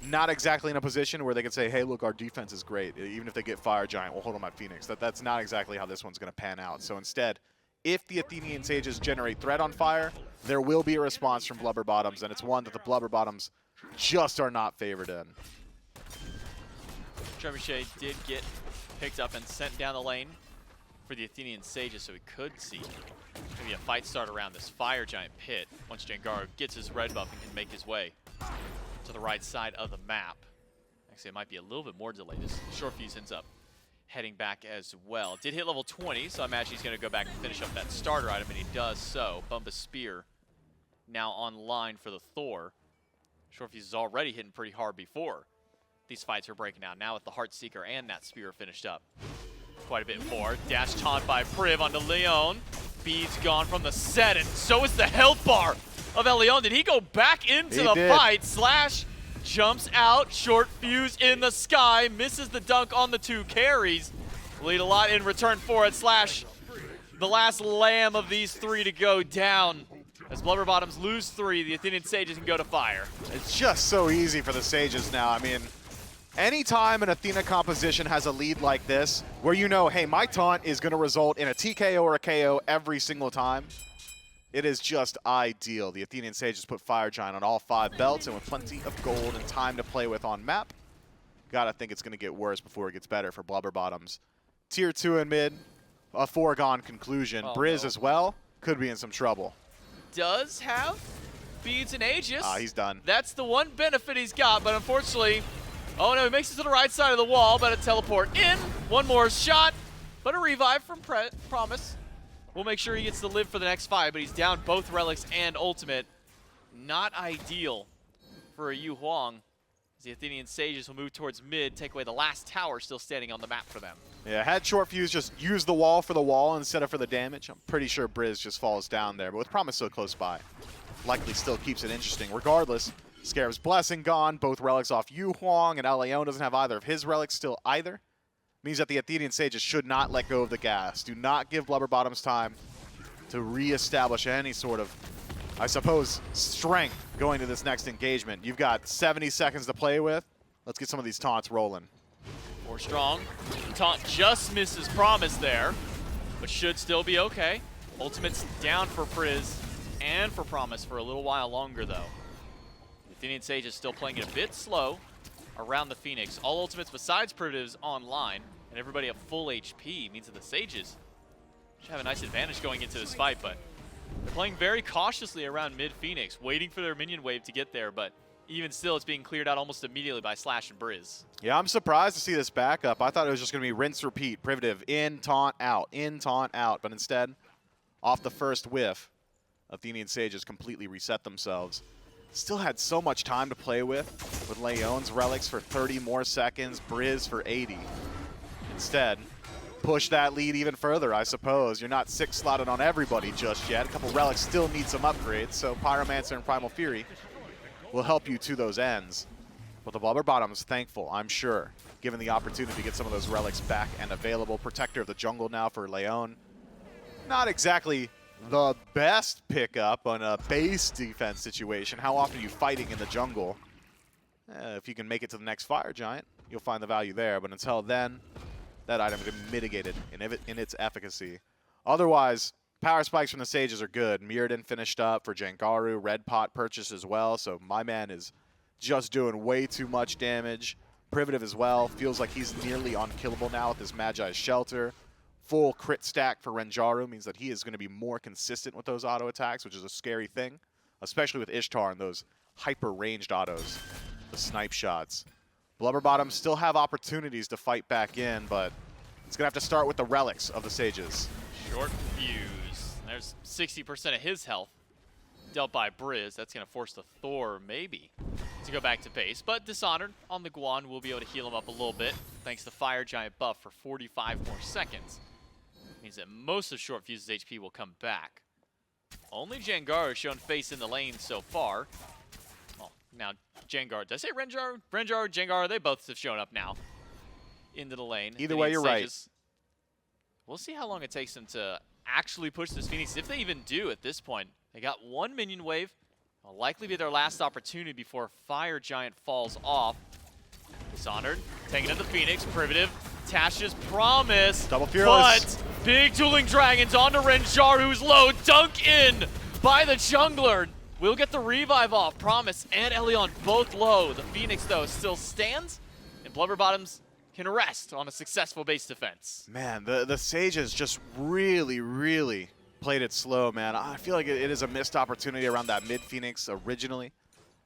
not exactly in a position where they can say, hey, look, our defense is great. Even if they get Fire Giant, we'll hold them at Phoenix. That's not exactly how this one's going to pan out. So instead, if the Athenian Sages generate threat on fire, there will be a response from Blubber Bottoms, and it's one that the Blubber Bottoms just are not favored in. Trebuchet did get picked up and sent down the lane for the Athenian Sages, so we could see maybe a fight start around this Fire Giant pit once Jangaru gets his red buff and can make his way to the right side of the map. Actually, it might be a little bit more delayed. This Shortfuse ends up heading back as well. It did hit level 20, so I imagine he's going to go back and finish up that starter item, and he does so. Bumba Spear now online for the Thor. Shortfuse is already hitting pretty hard before these fights are breaking out. Now with the Heartseeker and that Spear finished up. Quite a bit more. Dash taunt by Priv onto Leon. Beads gone from the set, and so is the health bar of ELLEON. Did he go back into the fight? Slash jumps out. Shortfuse in the sky. Misses the dunk on the 2 carries. Lead a lot in return for it. Slash, the last lamb of these 3 to go down. As Blubber Bottoms lose 3, the Athenian Sages can go to fire. It's just so easy for the Sages now. I mean, anytime an Athena composition has a lead like this, where you know, hey, my taunt is going to result in a TKO or a KO every single time, it is just ideal. The Athenian Sages put Fire Giant on all 5 belts, and with plenty of gold and time to play with on map, gotta think it's going to get worse before it gets better for Blubber Bottoms. Tier 2 in mid, a foregone conclusion. Brìz as well could be in some trouble. Does have Beads and Aegis. He's done. That's the one benefit he's got, but unfortunately, oh no, he makes it to the right side of the wall, but a teleport in. One more shot, but a revive from Promise. We'll make sure he gets to live for the next 5, but he's down both relics and ultimate. Not ideal for a Huang. As the Athenian Sages will move towards mid, take away the last tower still standing on the map for them. Yeah, had Shortfuse just use the wall for the wall instead of for the damage, I'm pretty sure Brìz just falls down there. But with Promise so close by, likely still keeps it interesting. Regardless, Scarab's Blessing gone, both relics off Huang, and ELLEON doesn't have either of his relics still either. Means that the Athenian Sages should not let go of the gas. Do not give Blubber Bottoms time to reestablish any sort of, I suppose, strength going to this next engagement. You've got 70 seconds to play with. Let's get some of these taunts rolling. 4 strong. Taunt just misses Promise there, but should still be okay. Ultimate's down for Brìz and for Promise for a little while longer, though. The Athenian Sage is still playing it a bit slow around the Phoenix. All ultimates besides Privative's online, and everybody at full HP means that the Sages should have a nice advantage going into this fight, but they're playing very cautiously around mid-Phoenix, waiting for their minion wave to get there, but even still, it's being cleared out almost immediately by slaaaaaaasH and Brìz. Yeah, I'm surprised to see this backup. I thought it was just going to be rinse, repeat, Privative, in, taunt, out, but instead, off the first whiff, Athenian Sages completely reset themselves. Still had so much time to play with ELLEON's relics for 30 more seconds, Brìz for 80. Instead, push that lead even further, I suppose. You're not 6-slotted on everybody just yet. A couple relics still need some upgrades, so Pyromancer and Primal Fury will help you to those ends. But the Blubber Bottoms, thankful, I'm sure, given the opportunity to get some of those relics back and available. Protector of the jungle now for ELLEON. Not exactly the best pickup on a base defense situation. How often are you fighting in the jungle? If you can make it to the next Fire Giant, you'll find the value there. But until then, that item can be mitigated in its efficacy. Otherwise, power spikes from the Sages are good. Mirrodin finished up for Jangaru. Red Pot purchased as well, so my man is just doing way too much damage. Privative as well. Feels like he's nearly unkillable now with this Magi's Shelter. Full crit stack for Renjaru means that he is going to be more consistent with those auto attacks, which is a scary thing, especially with Ishtar and those hyper-ranged autos, the snipe shots. Blubber Bottoms still have opportunities to fight back in, but it's going to have to start with the relics of the Sages. Shortfuse. There's 60% of his health dealt by Brìz. That's going to force the Thor, maybe, to go back to base. But Dishonored on the Guan will be able to heal him up a little bit, thanks to Fire Giant buff for 45 more seconds. Means that most of Shortfuse's HP will come back. Only Jangaru has shown face in the lane so far. Well, now Jangaru. Did I say Renjaru? Renjaru, Jangaru, they both have shown up now into the lane. Either way, you're right. We'll see how long it takes them to actually push this Phoenix, if they even do at this point. They got one minion wave. It'll likely be their last opportunity before Fire Giant falls off. Dishonored, taking out the Phoenix, Privative, Tasha's Promise. Double Fearless. But big Dueling Dragons onto Renjaru, who's low, dunk in by the jungler. We'll get the revive off. Promise and ELLEON both low. The Phoenix, though, still stands, and Blubber Bottoms can rest on a successful base defense. Man, the Sages just really played it slow, man. I feel like it is a missed opportunity around that mid-Phoenix originally.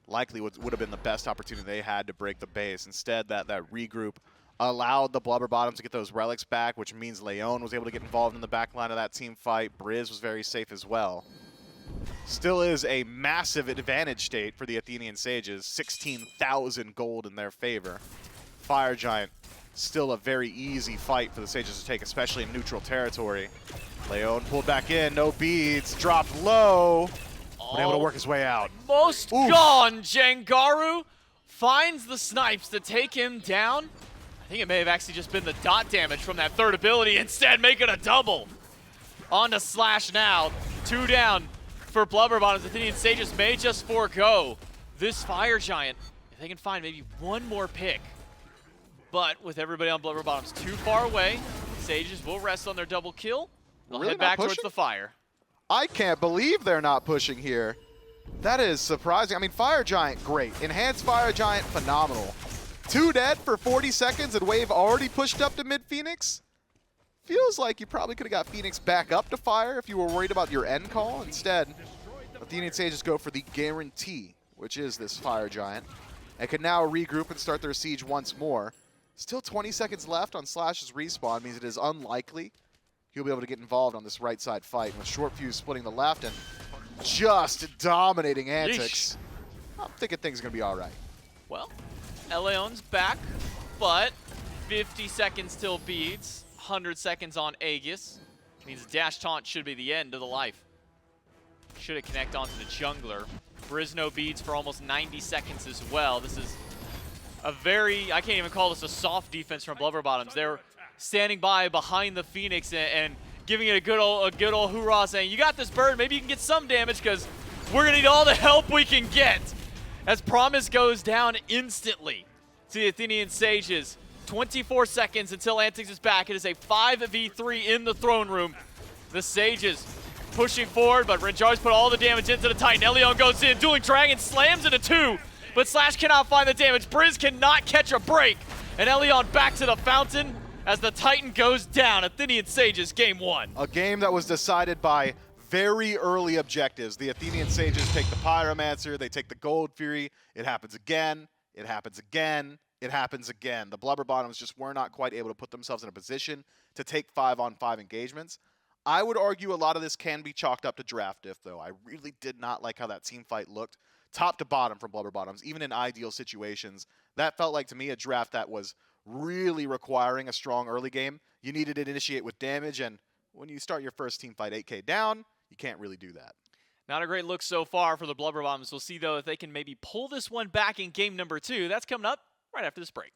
Likely would have been the best opportunity they had to break the base. Instead, that regroup allowed the Blubber Bottoms to get those relics back, which means ELLEON was able to get involved in the back line of that team fight. Brìz was very safe as well. Still is a massive advantage state for the Athenian Sages. 16,000 gold in their favor. Fire Giant, still a very easy fight for the Sages to take, especially in neutral territory. ELLEON pulled back in, no beads, dropped low. But able to work his way out. Most gone. Jangaru finds the snipes to take him down. I think it may have actually just been the dot damage from that third ability, instead making a double. On to slaaaaaaasH now. 2 down for Blubber Bottoms. Athenian Sages may just forego this Fire Giant if they can find maybe one more pick. But with everybody on Blubber Bottoms too far away, Sages will rest on their double kill. They'll head back towards the fire. I can't believe they're not pushing here. That is surprising. I mean, Fire Giant, great. Enhanced Fire Giant, phenomenal. 2 dead for 40 seconds and wave already pushed up to mid-Phoenix. Feels like you probably could have got Phoenix back up to fire if you were worried about your end call. Instead, Athenian Sages go for the guarantee, which is this Fire Giant, and can now regroup and start their siege once more. Still 20 seconds left on slaaaaaaash's respawn, means it is unlikely he'll be able to get involved on this right side fight, with Shortfuse splitting the left and just dominating Antìcs. I'm thinking things are going to be all right. Well, ELLEON's back, but 50 seconds till beads, 100 seconds on Aegis. Means dash taunt should be the end of the life. Should it connect onto the jungler. Brìz no beads for almost 90 seconds as well. This is a very, I can't even call this a soft defense from Blubber Bottoms. They're standing behind the Phoenix and giving it a good old hoorah, saying, you got this, bird, maybe you can get some damage because we're going to need all the help we can get. As Promise goes down instantly to the Athenian Sages. 24 seconds until Antìcs is back. It is a 5v3 in the throne room. The Sages pushing forward, but Renjaru's put all the damage into the Titan. ELLEON goes in, Dueling Dragon slams into 2, but slaaaaaaasH cannot find the damage. Brìz cannot catch a break, and ELLEON back to the fountain as the Titan goes down. Athenian Sages, game 1. A game that was decided by very early objectives. The Athenian Sages take the Pyromancer, they take the Gold Fury. It happens again, it happens again, it happens again. The Blubber Bottoms just were not quite able to put themselves in a position to take 5-on-5 engagements. I would argue a lot of this can be chalked up to draft diff, though. I really did not like how that team fight looked, top to bottom from Blubber Bottoms, even in ideal situations. That felt like, to me, a draft that was really requiring a strong early game. You needed to initiate with damage, and when you start your first team fight 8k down, you can't really do that. Not a great look so far for the Blubber Bottoms. We'll see, though, if they can maybe pull this one back in game number 2. That's coming up right after this break.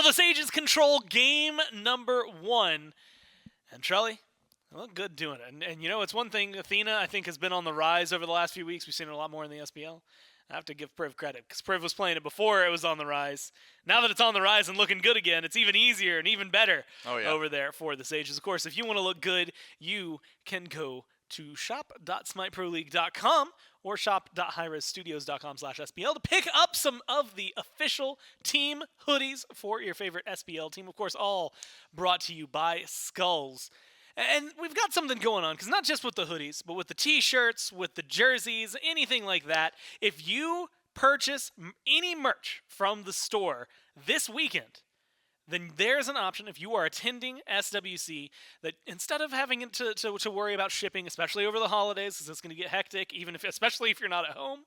The Sages control game number 1. And Trelly, they look good doing it. And you know, it's one thing, Athena, I think, has been on the rise over the last few weeks. We've seen it a lot more in the SPL. I have to give Priv credit, because Priv was playing it before it was on the rise. Now that it's on the rise and looking good again, it's even easier and even better over there for the Sages. Of course, if you want to look good, you can go to shop.smiteproleague.com or shop.hi-rezstudios.com/SPL to pick up some of the official team hoodies for your favorite SPL team. Of course, all brought to you by Skulls. And we've got something going on, because not just with the hoodies, but with the t-shirts, with the jerseys, anything like that. If you purchase any merch from the store this weekend, then there's an option if you are attending SWC that instead of having to worry about shipping, especially over the holidays, because it's going to get hectic, especially if you're not at home,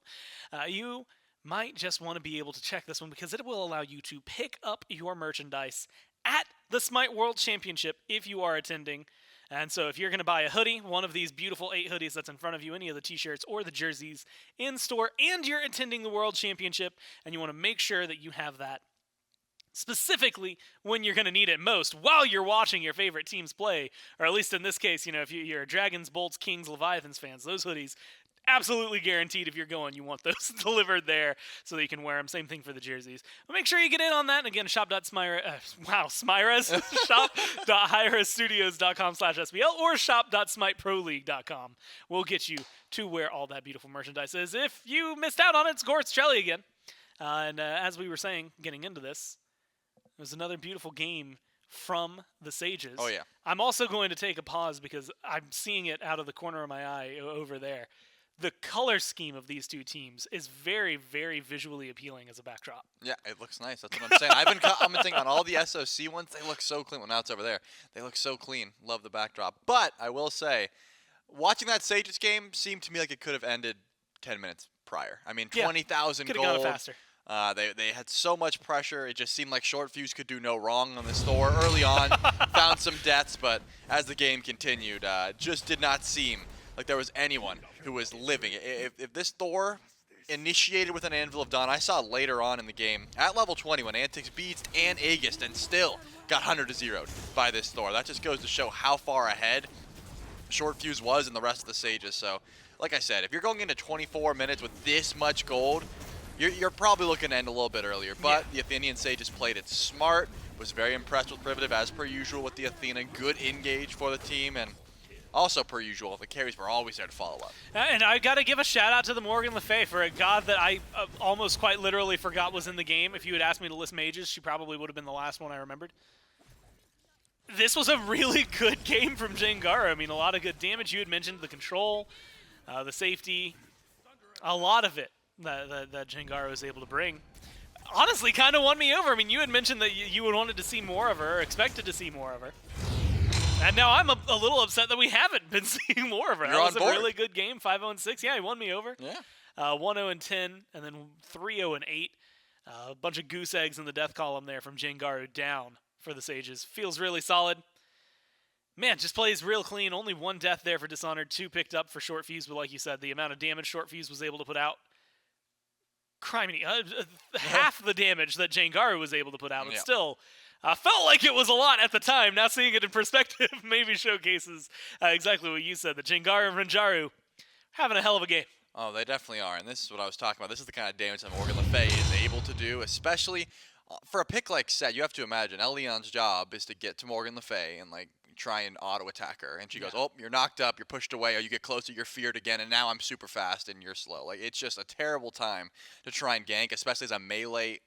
you might just want to be able to check this one because it will allow you to pick up your merchandise at the Smite World Championship if you are attending. And so if you're going to buy a hoodie, one of these beautiful 8 hoodies that's in front of you, any of the t-shirts or the jerseys in store, and you're attending the World Championship, and you want to make sure that you have that specifically when you're going to need it most while you're watching your favorite teams play, or at least in this case, if you're a Dragons, Bolts, Kings, Leviathans fans, those hoodies, absolutely guaranteed if you're going, you want those delivered there so that you can wear them. Same thing for the jerseys. But make sure you get in on that. And again, shop.hi-rez.studios.com/SBL or shop.smiteproleague.com will get you to where all that beautiful merchandise is. If you missed out on it, it's Gort's Trelly again. And as we were saying, getting into this, it was another beautiful game from the Sages. Oh, yeah. I'm also going to take a pause because I'm seeing it out of the corner of my eye over there. The color scheme of these two teams is very, very visually appealing as a backdrop. Yeah, it looks nice. That's what I'm saying. I've been commenting on all the SOC ones. They look so clean. Well, now it's over there. They look so clean. Love the backdrop. But I will say, watching that Sages game seemed to me like it could have ended 10 minutes prior. I mean, 20,000 gold. Could have gone faster. They had so much pressure. It just seemed like Shortfuse could do no wrong on this Thor early on. Found some deaths, but as the game continued, just did not seem like there was anyone who was living. If this Thor initiated with an Anvil of Dawn, I saw later on in the game, at level 20, when Antìcs beats and Aegis and still got 100-0'd by this Thor. That just goes to show how far ahead Shortfuse was and the rest of the Sages. So, like I said, if you're going into 24 minutes with this much gold, you're probably looking to end a little bit earlier. But the Athenian Sages played it smart, was very impressed with Privative, as per usual with the Athena. Good engage for the team, and also, per usual, the carries were always there to follow up. And I got to give a shout out to the Morgan Le Fay for a god that I almost quite literally forgot was in the game. If you had asked me to list mages, she probably would have been the last one I remembered. This was a really good game from Jangaru. I mean, a lot of good damage. You had mentioned the control, the safety, a lot of it that Jangaru was able to bring. Honestly, kind of won me over. I mean, you had mentioned that you would wanted to see more of her, or expected to see more of her. And now I'm a little upset that we haven't been seeing more of her. You're that was on board. A really good game, 5-0-6. Yeah, he won me over. Yeah. 1-0-10, and then 3-0-8. A bunch of goose eggs in the death column there from Jangaru down for the Sages. Feels really solid. Man, just plays real clean. Only 1 death there for Dishonored, 2 picked up for Shortfuse, but like you said, the amount of damage Shortfuse was able to put out, criminy, half the damage that Jangaru was able to put out, but still, felt like it was a lot at the time. Now seeing it in perspective maybe showcases exactly what you said, that Jangaru and Renjaru having a hell of a game. Oh, they definitely are, and this is what I was talking about. This is the kind of damage that Morgan Le Fay is able to do, especially for a pick like Set. You have to imagine ELLEON's job is to get to Morgan Le Fay and try and auto-attack her. And she goes, oh, you're knocked up, you're pushed away, or you get closer, you're feared again, and now I'm super fast and you're slow. It's just a terrible time to try and gank, especially as a melee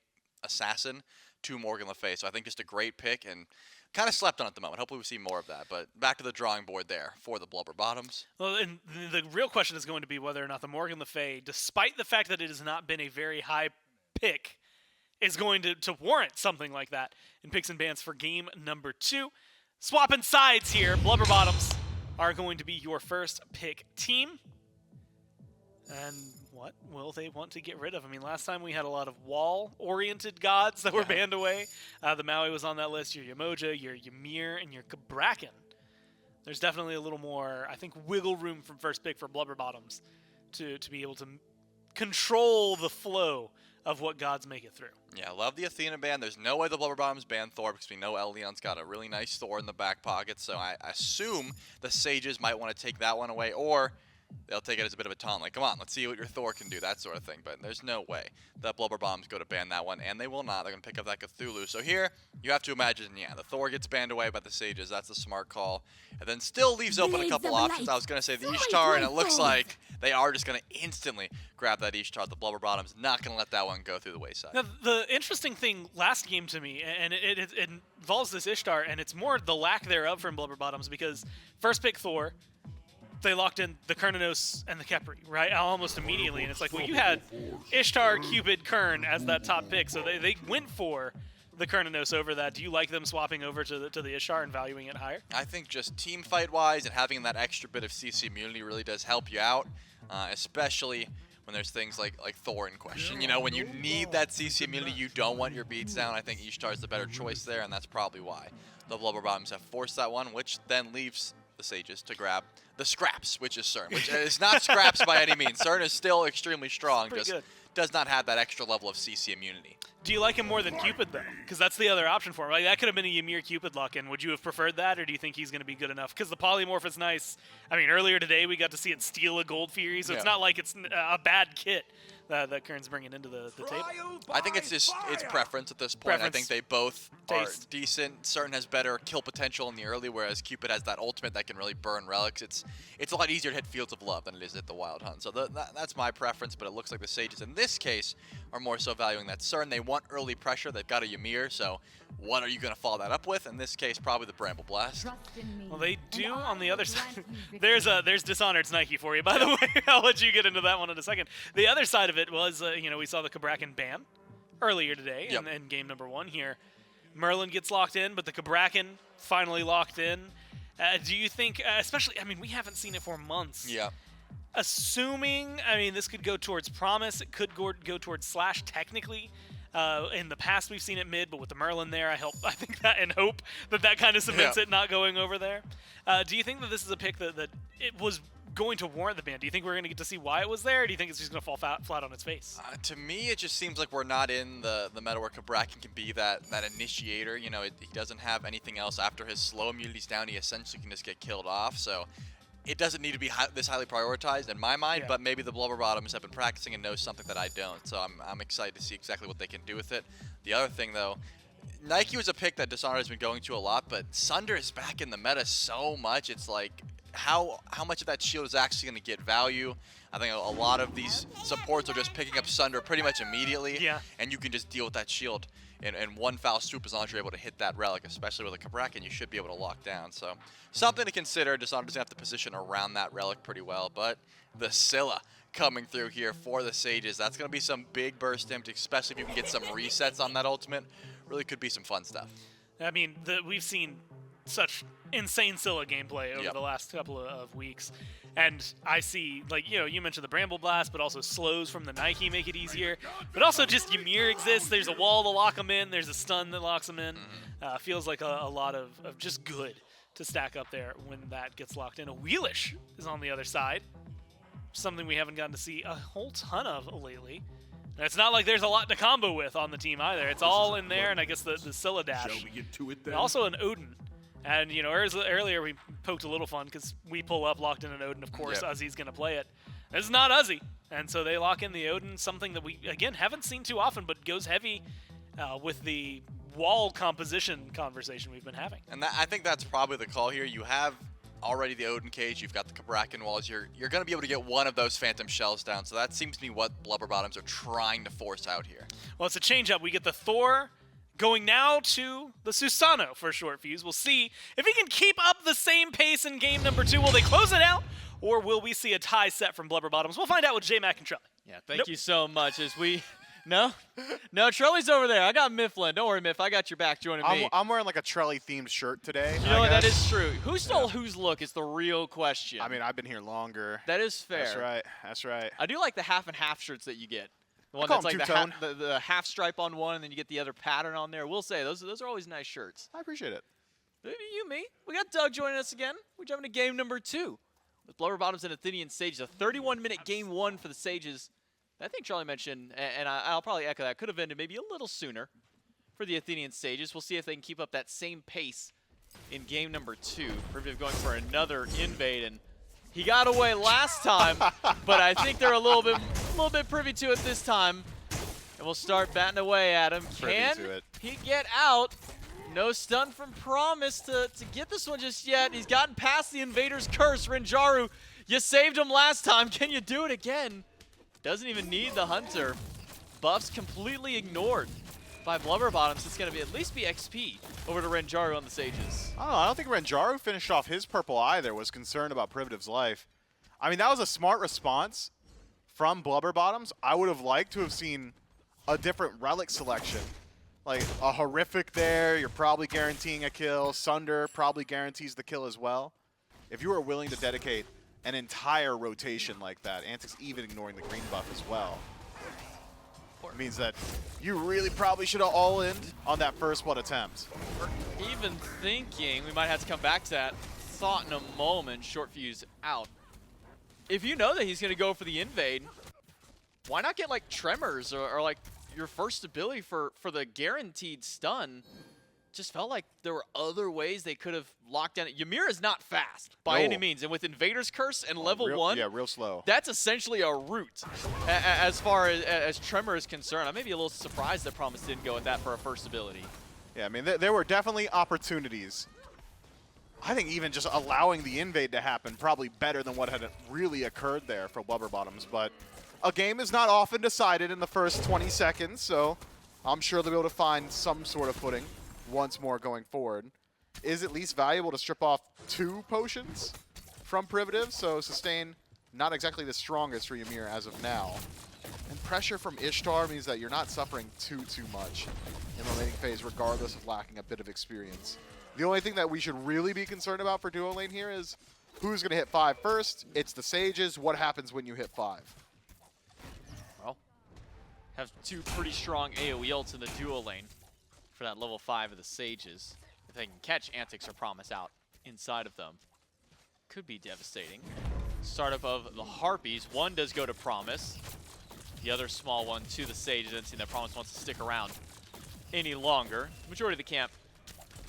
assassin to Morgan Le Fay. So I think just a great pick, and kind of slept on at the moment. Hopefully we see more of that. But back to the drawing board there for the Blubber Bottoms. Well, and the real question is going to be whether or not the Morgan Le Fay, despite the fact that it has not been a very high pick, is going to warrant something like that in picks and bans for game number 2. Swapping sides here, Blubber Bottoms are going to be your first pick team. And what will they want to get rid of? I mean, last time we had a lot of wall-oriented gods that were banned away. The Maui was on that list, your Yamoja, your Ymir, and your Cabrakan. There's definitely a little more, I think, wiggle room from first pick for Blubber Bottoms to be able to control the flow of what gods make it through. Yeah, love the Athena ban. There's no way the Blubber Bottoms ban Thor because we know ELLEON's got a really nice Thor in the back pocket, so I assume the Sages might want to take that one away, or they'll take it as a bit of a taunt, like, come on, let's see what your Thor can do, that sort of thing. But there's no way that Blubber Bombs go to ban that one, and they will not. They're going to pick up that Cthulhu. So here, you have to imagine, yeah, the Thor gets banned away by the Sages. That's the smart call. And then still leaves open a couple options. I was going to say the Ishtar, and it looks like they are just going to instantly grab that Ishtar. The Blubber Bottom's not going to let that one go through the wayside. Now, the interesting thing last game to me, and it involves this Ishtar, and it's more the lack thereof from Blubber Bottoms, because first pick Thor, they locked in the Cernunnos and the Khepri, right? Almost immediately. And it's like, well, you had Ishtar, Cupid, Kern as that top pick. So they went for the Cernunnos over that. Do you like them swapping over to the Ishtar and valuing it higher? I think just team fight wise and having that extra bit of CC immunity really does help you out, especially when there's things like Thor in question. You know, when you need that CC immunity, you don't want your beats down. I think Ishtar is the better choice there, and that's probably why the Blubber Bottoms have forced that one, which then leaves the Sages to grab the scraps, which is Cern, which is not scraps by any means. Cern is still extremely strong, just good. does not have that extra level of CC immunity. Do you like him more than Cupid, though? Because that's the other option for him. Like, that could have been a Ymir Cupid lock, and would you have preferred that, or do you think he's going to be good enough? Because the polymorph is nice. I mean, earlier today we got to see it steal a Gold Fury, so it's not like it's a bad kit that Kern's bringing into the table. I think it's just preference at this point. I think they both are decent. Cern has better kill potential in the early, whereas Cupid has that ultimate that can really burn relics. It's a lot easier to hit Fields of Love than it is to hit the Wild Hunt. So that's my preference, but it looks like the Sages in this case are more so valuing that Cern. They want early pressure. They've got a Ymir, so what are you going to follow that up with? In this case, probably the Bramble Blast. Well, they do on the other side. There's Dishonored's Nike for you, by the way. I'll let you get into that one in a second. The other side of it was, we saw the Cabrakan ban earlier today in game number 1 here. Merlin gets locked in, but the Cabrakan finally locked in. Do you think, especially, I mean, we haven't seen it for months. Yeah. Assuming, I mean, this could go towards Promise. It could go towards Slash technically. In the past, we've seen it mid, but with the Merlin there, I think that and hope that kind of cements it not going over there. Do you think that this is a pick that it was going to warrant the ban? Do you think we're going to get to see why it was there, or do you think it's just going to fall flat on its face? To me, it just seems like we're not in the meta where Cabrakan can be that initiator. You know, he doesn't have anything else after his slow immunity's down. He essentially can just get killed off. So it doesn't need to be this highly prioritized in my mind, but maybe the Blubber Bottoms have been practicing and know something that I don't. So I'm excited to see exactly what they can do with it. The other thing, though, Nike was a pick that Dishonored has been going to a lot, but Sunder is back in the meta so much. It's like, how much of that shield is actually going to get value? I think a lot of these supports are just picking up Sunder pretty much immediately, and you can just deal with that shield in one foul swoop as long as you're able to hit that relic, especially with a Cabrakan, you should be able to lock down. So something to consider. Dishonored doesn't have to position around that relic pretty well, but the Scylla coming through here for the Sages. That's going to be some big burst imp, especially if you can get some resets on that ultimate. Really could be some fun stuff. I mean, we've seen such insane Scylla gameplay over the last couple of weeks. And I see, like, you mentioned the Bramble Blast, but also slows from the Nike make it easier. But also just Ymir exists. There's a wall to lock them in. There's a stun that locks them in. Feels like a lot of just good to stack up there when that gets locked in. Awilix is on the other side. Something we haven't gotten to see a whole ton of lately. And it's not like there's a lot to combo with on the team either. It's all in there, and I guess the Scylla dash. Shall we get to it then? And also an Odin. And, earlier we poked a little fun because we pull up, locked in an Odin, of course, Uzzy's going to play it. This is not Uzzy. And so they lock in the Odin, something that we, again, haven't seen too often, but goes heavy with the wall composition conversation we've been having. And I think that's probably the call here. You have already the Odin cage, you've got the Cabrakan walls, you're going to be able to get one of those Phantom Shells down. So that seems to be what Blubber Bottoms are trying to force out here. Well, it's a change-up. We get the Thor going now to the Susano for Shortfuse. We'll see if he can keep up the same pace in game number 2. Will they close it out, or will we see a tie set from Blubber Bottoms? We'll find out with J-Mac and Trelly. Yeah, thank you so much. As we... No, Trelly's over there. I got Mifflin. Don't worry, Miff. I got your back joining me. I'm wearing like a Trelly-themed shirt today. You know what? That is true. Who stole whose look is the real question. I mean, I've been here longer. That is fair. That's right. That's right. I do like the half and half shirts that you get. The one call that's like them the half stripe on one, and then you get the other pattern on there. We'll say those are always nice shirts. I appreciate it. You, me. We got Doug joining us again. We're jumping to game number 2 with Blubber Bottoms and Athenian Sages. A 31-minute game 1 for the Sages. I think Charlie mentioned, and I'll probably echo that, could have ended maybe a little sooner for the Athenian Sages. We'll see if they can keep up that same pace in game number 2. Privative going for another invade, and he got away last time, but I think they're a little bit privy to it this time. And we'll start batting away at him. Can he get out? No stun from Promise to get this one just yet. He's gotten past the Invader's Curse. Renjaru, you saved him last time. Can you do it again? Doesn't even need the Hunter. Buffs completely ignored by Blubber Bottoms. It's going to at least be XP over to Renjaru on the Sages. I don't think Renjaru finished off his purple either, was concerned about Privative's life. I mean, that was a smart response from Blubber Bottoms. I would have liked to have seen a different relic selection Like a horrific there, you're probably guaranteeing a kill. Sunder probably guarantees the kill as well. If you are willing to dedicate an entire rotation like that, Antìcs even ignoring the green buff as well, it means that you really probably should have all-in on that first blood attempt. Or even thinking, we might have to come back to that thought in a moment. Shortfuse out. If you know that he's going to go for the invade, why not get like Tremors or like your first ability for the guaranteed stun? Just felt like there were other ways they could have locked down. Ymir is not fast by any means, and with Invader's Curse and level 1, yeah, real slow. That's essentially a route as far as Tremor is concerned. I may be a little surprised that Promise didn't go with that for a first ability. Yeah, I mean, there were definitely opportunities. I think even just allowing the invade to happen probably better than what had really occurred there for Blubber Bottoms, but a game is not often decided in the first 20 seconds, so I'm sure they'll be able to find some sort of footing once more going forward. Is at least valuable to strip off 2 potions from Privative, so sustain not exactly the strongest for Ymir as of now. And pressure from Ishtar means that you're not suffering too much in the laning phase, regardless of lacking a bit of experience. The only thing that we should really be concerned about for duo lane here is who's going to hit 5 first. It's the Sages. What happens when you hit 5? Well, have 2 pretty strong AoE ults in the duo lane for that level 5 of the Sages. If they can catch Antìcs or Promise out inside of them, could be devastating. Startup of the Harpies. One does go to Promise. The other small one to the Sage. Doesn't seem that Promise wants to stick around any longer. Majority of the camp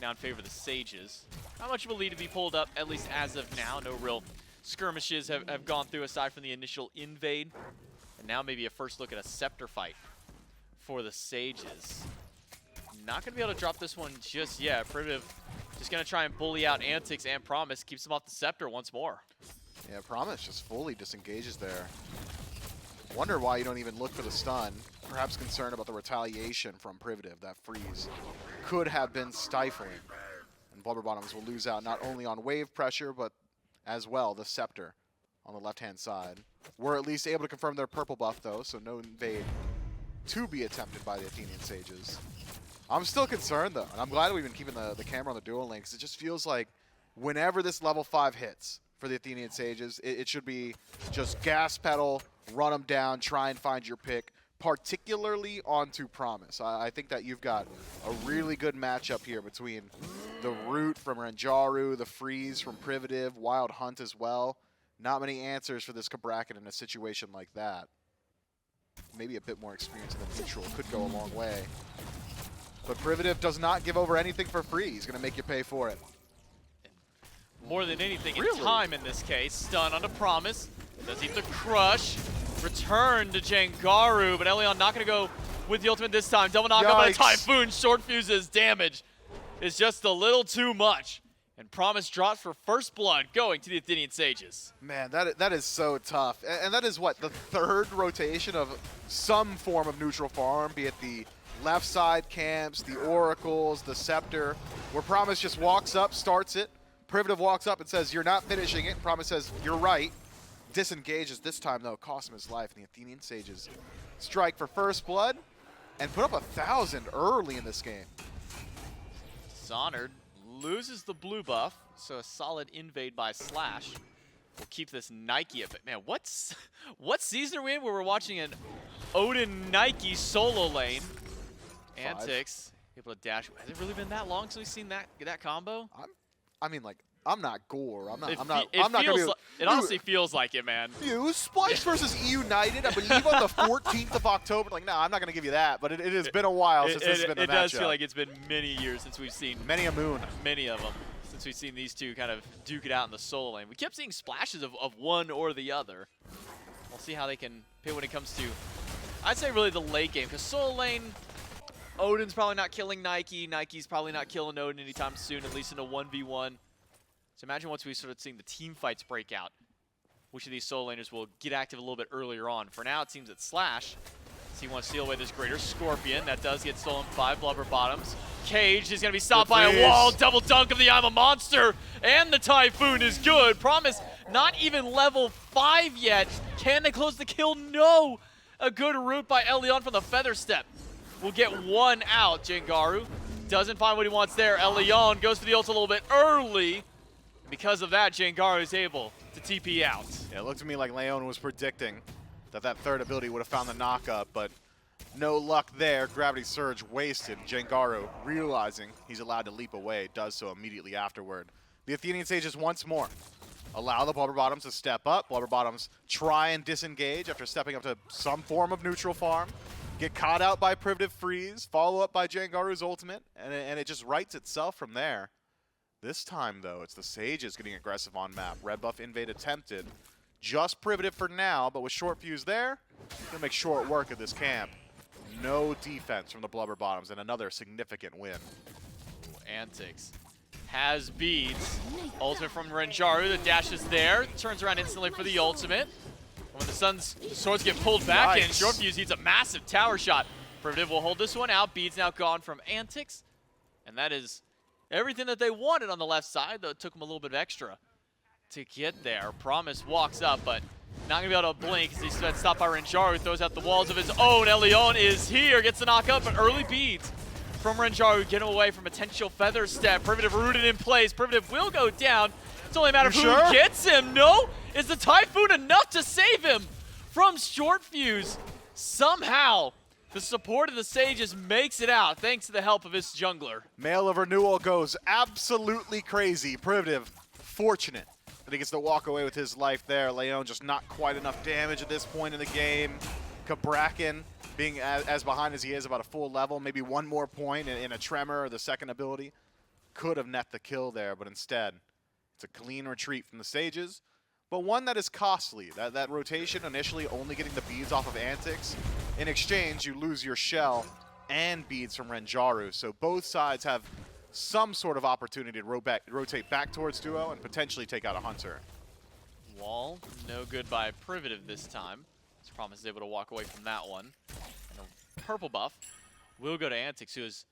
now in favor of the Sages. Not much of a lead to be pulled up, at least as of now. No real skirmishes have gone through aside from the initial invade. And now maybe a first look at a Scepter fight for the Sages. Not going to be able to drop this one just yet. Privative just going to try and bully out Antìcs and Promise. Keeps him off the Scepter once more. Yeah, Promise just fully disengages there. Wonder why you don't even look for the stun. Perhaps concerned about the retaliation from Privative. That freeze could have been stifling. And Blubber Bottoms will lose out not only on wave pressure, but as well the Scepter on the left-hand side. We're at least able to confirm their purple buff, though, so no invade to be attempted by the Athenian Sages. I'm still concerned, though, and I'm glad we've been keeping the camera on the dual lane, because it just feels like whenever this level 5 hits for the Athenian Sages, it should be just gas pedal, run them down, try and find your pick, particularly onto Promise. I think that you've got a really good matchup here between the root from Renjaru, the freeze from Privative, Wild Hunt as well. Not many answers for this Cabrakan in a situation like that. Maybe a bit more experience in the neutral could go a long way. But Privative does not give over anything for free. He's going to make you pay for it. More than anything, Really? in time in this case. Stun onto Promise. Does eat the crush. Return to Jangaru, but ELLEON not going to go with the ultimate this time. Double knockup by the Typhoon. Shortfuse's damage is just a little too much. And Promise drops for first blood going to the Athenian Sages. Man, that is so tough. And that is what, the 3rd rotation of some form of neutral farm, be it the left side camps, the Oracles, the Scepter, where Promise just walks up, starts it. Privative walks up and says, "You're not finishing it." Promise says, "You're right." Disengages this time, though, cost him his life. And the Athenian Sages strike for first blood and put up 1,000 early in this game. Dishonored loses the blue buff, so a solid invade by slaaaaaaasH. We'll keep this Nike up. Man, what season are we in where we're watching an Odin Nike solo lane? 5. Antìcs able to dash. Has it really been that long since we've seen that combo? I mean, like, I'm not Gore. I'm not It gonna be. it honestly feels like it, man. Splice versus United, I believe on the 14th of October. Like, no, I'm not gonna give you that. But it has been a while since this has been the matchup. It does feel like it's been many years since we've seen many a moon. Many of them. Since we've seen these two kind of duke it out in the solo lane. We kept seeing splashes of one or the other. We'll see how they can pit when it comes to, I'd say really the late game. Because solo lane, Odin's probably not killing Nike. Nike's probably not killing Odin anytime soon, at least in a 1v1. So imagine once we start seeing the team fights break out, which of these solo laners will get active a little bit earlier on. For now, it seems that slaaaaaaasH, so he wants to steal away this Greater Scorpion. That does get stolen by Blubber Bottoms. Cage is going to be stopped by a wall. Double dunk of the I'm a Monster. And the Typhoon is good. Promise not even level 5 yet. Can they close the kill? No. A good route by ELLEON from the Feather Step. will get one out. Jangaru doesn't find what he wants there. ELLEON goes for the ult a little bit early. Because of that, Jangaru is able to TP out. Yeah, it looked to me like Leon was predicting that third ability would have found the knock-up, but no luck there. Gravity Surge wasted. Jangaru, realizing he's allowed to leap away, does so immediately afterward. The Athenian Sages once more allow the Blubber Bottoms to step up. Blubber Bottoms try and disengage after stepping up to some form of neutral farm. Get caught out by Privative Freeze, follow up by Jangaru's ultimate, and it just writes itself from there. This time, though, it's the Sages getting aggressive on map. Red buff invade attempted. Just Privative for now, but with Shortfuse there, gonna make short work of this camp. No defense from the Blubber Bottoms, and another significant win. Antìcs has beads. Ultimate from Renjaru. The dash is there. Turns around instantly for the ultimate. And when the Sun's swords get pulled back in, Shortfuse needs a massive tower shot. Privative will hold this one out. Beads now gone from Antìcs. And that is everything that they wanted on the left side, though it took them a little bit of extra to get there. Promise walks up, but not going to be able to blink as he's been stopped by Renjaru. Throws out the walls of his own. ELLEON is here, gets the knock up, but early beads from Renjaru get him away from potential feather step. Privative rooted in place. Privative will go down. It's only a matter of who gets him. No, is the Typhoon enough to save him from Shortfuse? Somehow, the support of the Sages makes it out thanks to the help of his jungler. Mail of Renewal goes absolutely crazy. Privative, fortunate that he gets to walk away with his life there. Leon just not quite enough damage at this point in the game. Cabrakan being as behind as he is, about a full level, maybe one more point in a Tremor or the second ability. Could have net the kill there, but instead, it's a clean retreat from the Sages, but one that is costly. That rotation initially only getting the beads off of Antìcs. In exchange, you lose your shell and beads from Renjaru, so both sides have some sort of opportunity to rotate back towards duo and potentially take out a Hunter. Wall, no good by Privative this time. As Promise is able to walk away from that one. And a purple buff will go to Antìcs, who has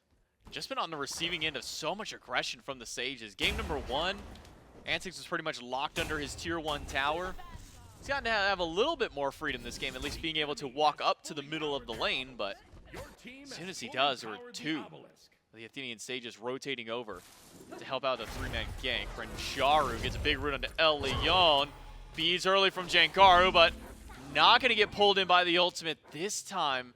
just been on the receiving end of so much aggression from the Sages. Game number 1, Antìcs was pretty much locked under his tier 1 tower. He's gotten to have a little bit more freedom this game, at least being able to walk up to the middle of the lane, but as soon as he does, there were 2 the Athenian Sages rotating over to help out the 3-man gank. Renjaru gets a big root onto ELLEON. Bees early from Jangaru, but not going to get pulled in by the ultimate this time.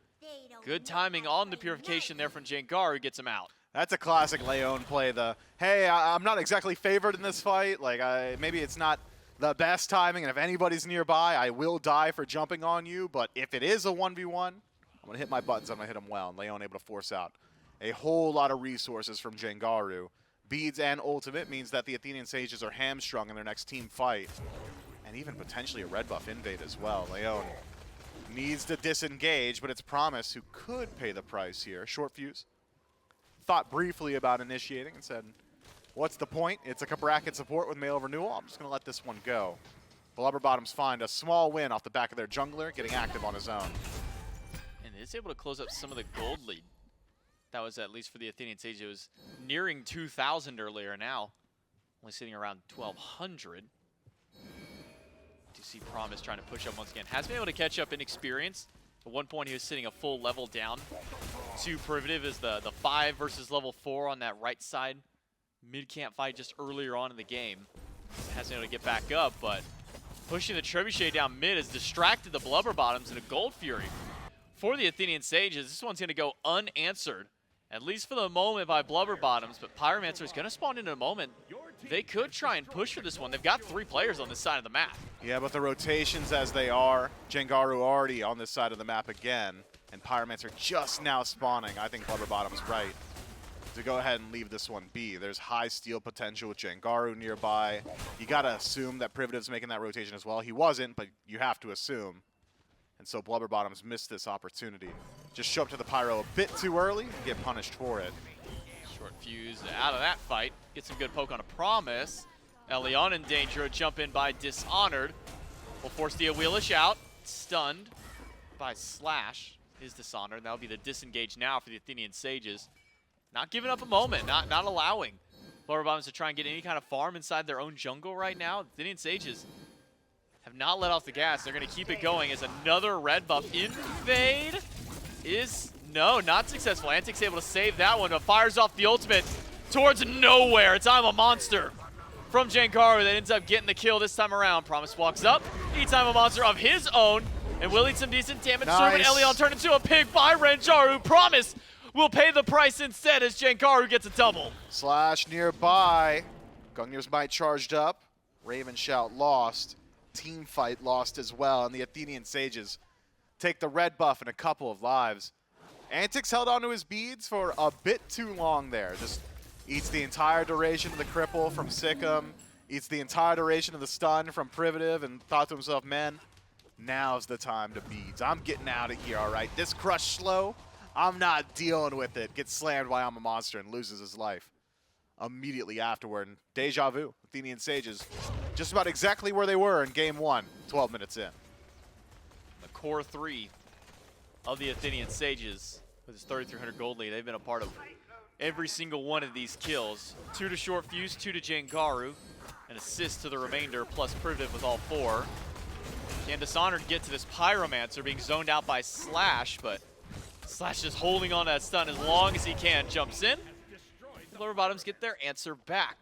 Good timing on the purification there from Jangaru, gets him out. That's a classic Leon play. Hey, I'm not exactly favored in this fight. Like, maybe it's not the best timing, and if anybody's nearby, I will die for jumping on you. But if it is a 1v1, I'm going to hit my buttons. I'm going to hit them well. And Leon able to force out a whole lot of resources from Jangaru. Beads and ultimate means that the Athenian Sages are hamstrung in their next team fight. And even potentially a red buff invade as well. Leon needs to disengage, but it's Promise who could pay the price here. Shortfuse thought briefly about initiating and said, what's the point? It's a Cabrakan support with Mail of Renewal. I'm just going to let this one go. Blubber Bottoms find a small win off the back of their jungler, getting active on his own. And it's able to close up some of the gold lead. That was, at least for the Athenian Sages, it was nearing 2,000 earlier, now only sitting around 1,200. Do see Promise trying to push up once again. Has been able to catch up in experience. At one point, he was sitting a full level down to Privative as the 5 versus level 4 on that right side mid-camp fight just earlier on in the game. Hasn't been able to get back up, but pushing the Trebuchet down mid has distracted the Blubber Bottoms in a Gold Fury. For the Athenian Sages, this one's going to go unanswered, at least for the moment, by Blubber Bottoms, but Pyromancer is going to spawn in a moment. They could try and push for this one. They've got 3 players on this side of the map. Yeah, but the rotations as they are, Jangaru already on this side of the map again, and Pyromancer just now spawning. I think Blubber Bottom's right to go ahead and leave this one be. There's high steal potential with Jangaru nearby. You got to assume that Privative's making that rotation as well. He wasn't, but you have to assume. And so Blubber Bottoms missed this opportunity. Just show up to the Pyro a bit too early and get punished for it. Shortfuse out of that fight. Get some good poke on a Promise. ELLEON in danger. A jump in by Dishonored. Will force the Awilix out. Stunned by slaaaaaaasH. Is Dishonored. That'll be the disengage now for the Athenian Sages. Not giving up a moment. Not allowing Blubber Bottoms to try and get any kind of farm inside their own jungle right now. The Athenian Sages have not let off the gas. They're going to keep it going as another red buff invade is No, not successful. Antìcs able to save that one, but fires off the ultimate towards nowhere. It's I'm a Monster from Jangaru that ends up getting the kill this time around. Promise walks up, eats I'm a Monster of his own, and will eat some decent damage. Nice. Servant ELLEON turned into a pig by Renjaru. Promise will pay the price instead as Jangaru gets a double. Slash nearby. Gungnir's Might charged up. Raven Shout lost. Team Fight lost as well. And the Athenian Sages take the red buff and a couple of lives. Antìcs held onto his beads for a bit too long there. Just eats the entire duration of the cripple from Sikkim. Eats the entire duration of the stun from Privative and thought to himself, man, now's the time to beads. I'm getting out of here, all right? This crush slow, I'm not dealing with it. Gets slammed by I'm a Monster and loses his life immediately afterward. And deja vu. Athenian Sages just about exactly where they were in game 1, 12 minutes in. The core 3 of the Athenian Sages with his 3,300 gold lead. They've been a part of every single one of these kills. 2 to Shortfuse, 2 to Jangaru, an assist to the remainder, plus Privative with all 4. Can Dishonored get to this Pyromancer being zoned out by Slash, but Slash just holding on to that stun as long as he can. Jumps in. Blubber Bottoms get their answer back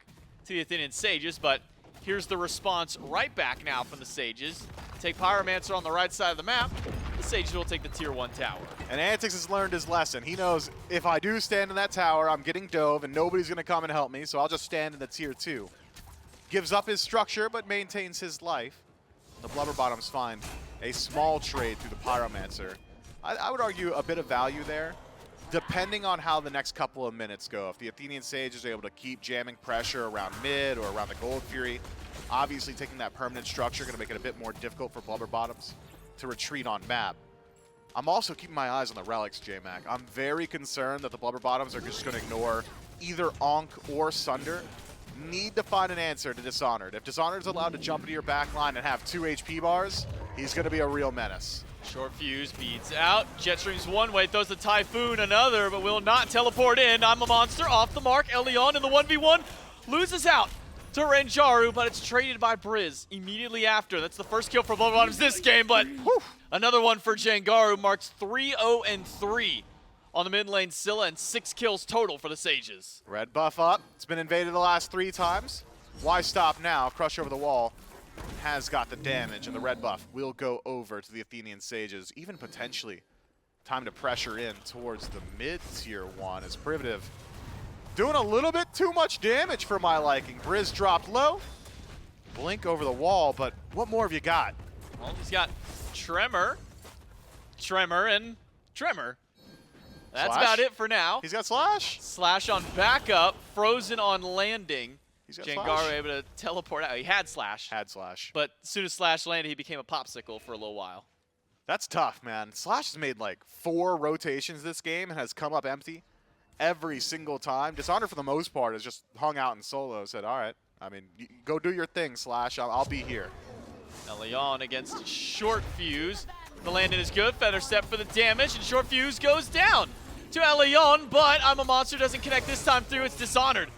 to the Athenian Sages, but here's the response right back now from the Sages. Take Pyromancer on the right side of the map. The Sages will take the tier 1 tower. And Antìcs has learned his lesson. He knows if I do stand in that tower, I'm getting dove and nobody's going to come and help me, so I'll just stand in the tier 2. Gives up his structure, but maintains his life. The Blubber Bottoms find a small trade through the Pyromancer. I would argue a bit of value there, depending on how the next couple of minutes go. If the Athenian Sage is able to keep jamming pressure around mid or around the Gold Fury, obviously taking that permanent structure going to make it a bit more difficult for Blubber Bottoms to retreat on map. I'm also keeping my eyes on the relics, J-Mac. I'm very concerned that the Blubber Bottoms are just going to ignore either Onk or Sunder. Need to find an answer to Dishonored. If Dishonored is allowed to jump into your backline and have 2 HP bars, he's going to be a real menace. Shortfuse beats out. Jetstream's one way, throws the Typhoon another, but will not teleport in. I'm a Monster off the mark. ELLEON in the 1v1 loses out to Renjaru, but it's traded by Brìz immediately after. That's the first kill for Blubber Bottoms this game, but another one for Jangaru marks 3-0-3 on the mid lane Scylla and 6 kills total for the Sages. Red buff up. It's been invaded the last 3 times. Why stop now? Crush over the wall has got the damage, and the red buff will go over to the Athenian Sages. Even potentially time to pressure in towards the mid-tier 1 as Privative doing a little bit too much damage for my liking. Brìz dropped low. Blink over the wall, but what more have you got? Well, he's got Tremor, and Tremor. That's Slash? about it for now. He's got Slash. Slash on backup, Frozen on landing. He's got Jangaru Slash. able to teleport out. He had Slash. Had Slash. But as soon as Slash landed, he became a popsicle for a little while. That's tough, man. Slash has made like 4 rotations this game and has come up empty every single time. Dishonored, for the most part, has just hung out in solo. Said, all right, I mean, go do your thing, Slash. I'll be here. ELLEON against Shortfuse. The landing is good. Feather step for the damage, and Shortfuse goes down to ELLEON, but I'm a Monster doesn't connect this time through. It's Dishonored.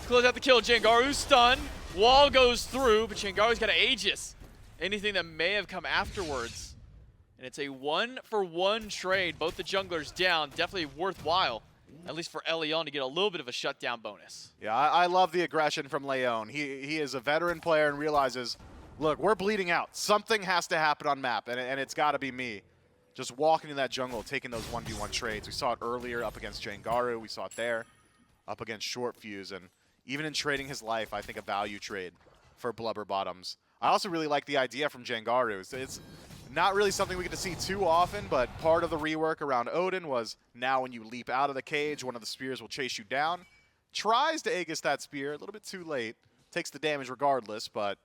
Close out the kill. Jangaru's stun. Wall goes through, but Jangaru's got an Aegis. Anything that may have come afterwards. And it's a 1-for-1 trade. Both the junglers down. Definitely worthwhile, at least for ELLEON, to get a little bit of a shutdown bonus. Yeah, I love the aggression from Leon. He is a veteran player and realizes, look, we're bleeding out. Something has to happen on map, and it's got to be me. Just walking in that jungle, taking those 1v1 trades. We saw it earlier up against Jangaru. We saw it there up against Shortfuse. And even in trading his life, I think a value trade for Blubber Bottoms. I also really like the idea from Jangaru. It's not really something we get to see too often, but part of the rework around Odin was now when you leap out of the cage, one of the spears will chase you down. Tries to Aegis that spear, a little bit too late. Takes the damage regardless, but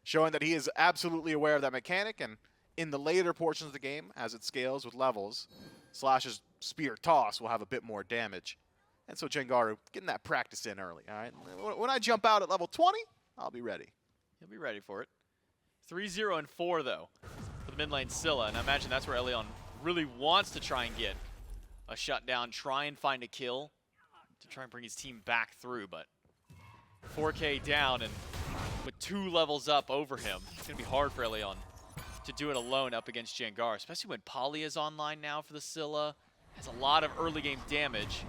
showing that he is absolutely aware of that mechanic, and in the later portions of the game, as it scales with levels, Slash's spear toss will have a bit more damage. And so Jangaru getting that practice in early, all right? When I jump out at level 20, I'll be ready. He'll be ready for it. 3-0-4, though, for the mid lane Scylla, and I imagine that's where ELLEON really wants to try and get a shutdown, try and find a kill to try and bring his team back through, but 4K down and with 2 levels up over him, it's going to be hard for ELLEON to do it alone up against Jangaru, especially when Poly is online now for the Scylla. has a lot of early game damage.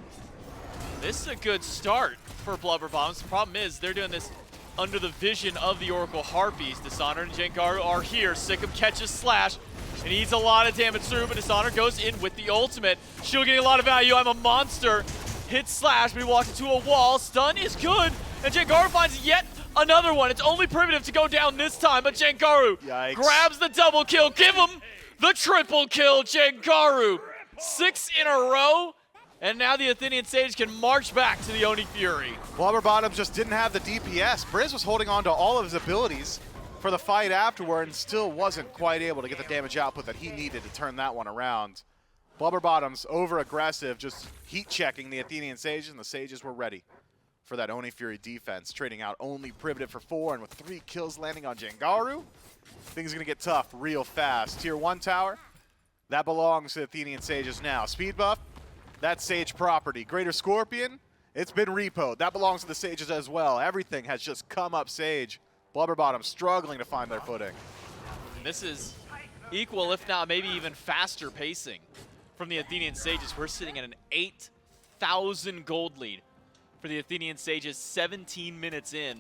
This is a good start for Blubber Bottoms. The problem is they're doing this under the vision of the Oracle Harpies. Dishonored and Jangaru are here. Sikkim catches Slash and he eats a lot of damage through, but Dishonored goes in with the ultimate. Shield getting a lot of value. I'm a monster. Hits Slash, but he walks into a wall. Stun is good, and Jangaru finds yet another one. It's only Privative to go down this time, but Jangaru grabs the double kill. Give him the triple kill, Jangaru. 6 in a row, and now the Athenian Sage can march back to the Oni Fury. Blubber Bottoms just didn't have the DPS. Brìz was holding on to all of his abilities for the fight afterward and still wasn't quite able to get the damage output that he needed to turn that one around. Blubber Bottoms over-aggressive, just heat-checking the Athenian Sages, and the Sages were ready for that Oni Fury defense, trading out only Privative for 4, and with 3 kills landing on Jangaru, things are going to get tough real fast. Tier 1 tower, that belongs to the Athenian Sages now. Speed buff, that's Sage property. Greater Scorpion, it's been repoed. That belongs to the Sages as well. Everything has just come up Sage. Blubber Bottoms struggling to find their footing. And this is equal, if not maybe even faster pacing from the Athenian Sages. We're sitting at an 8,000 gold lead for the Athenian Sages 17 minutes in.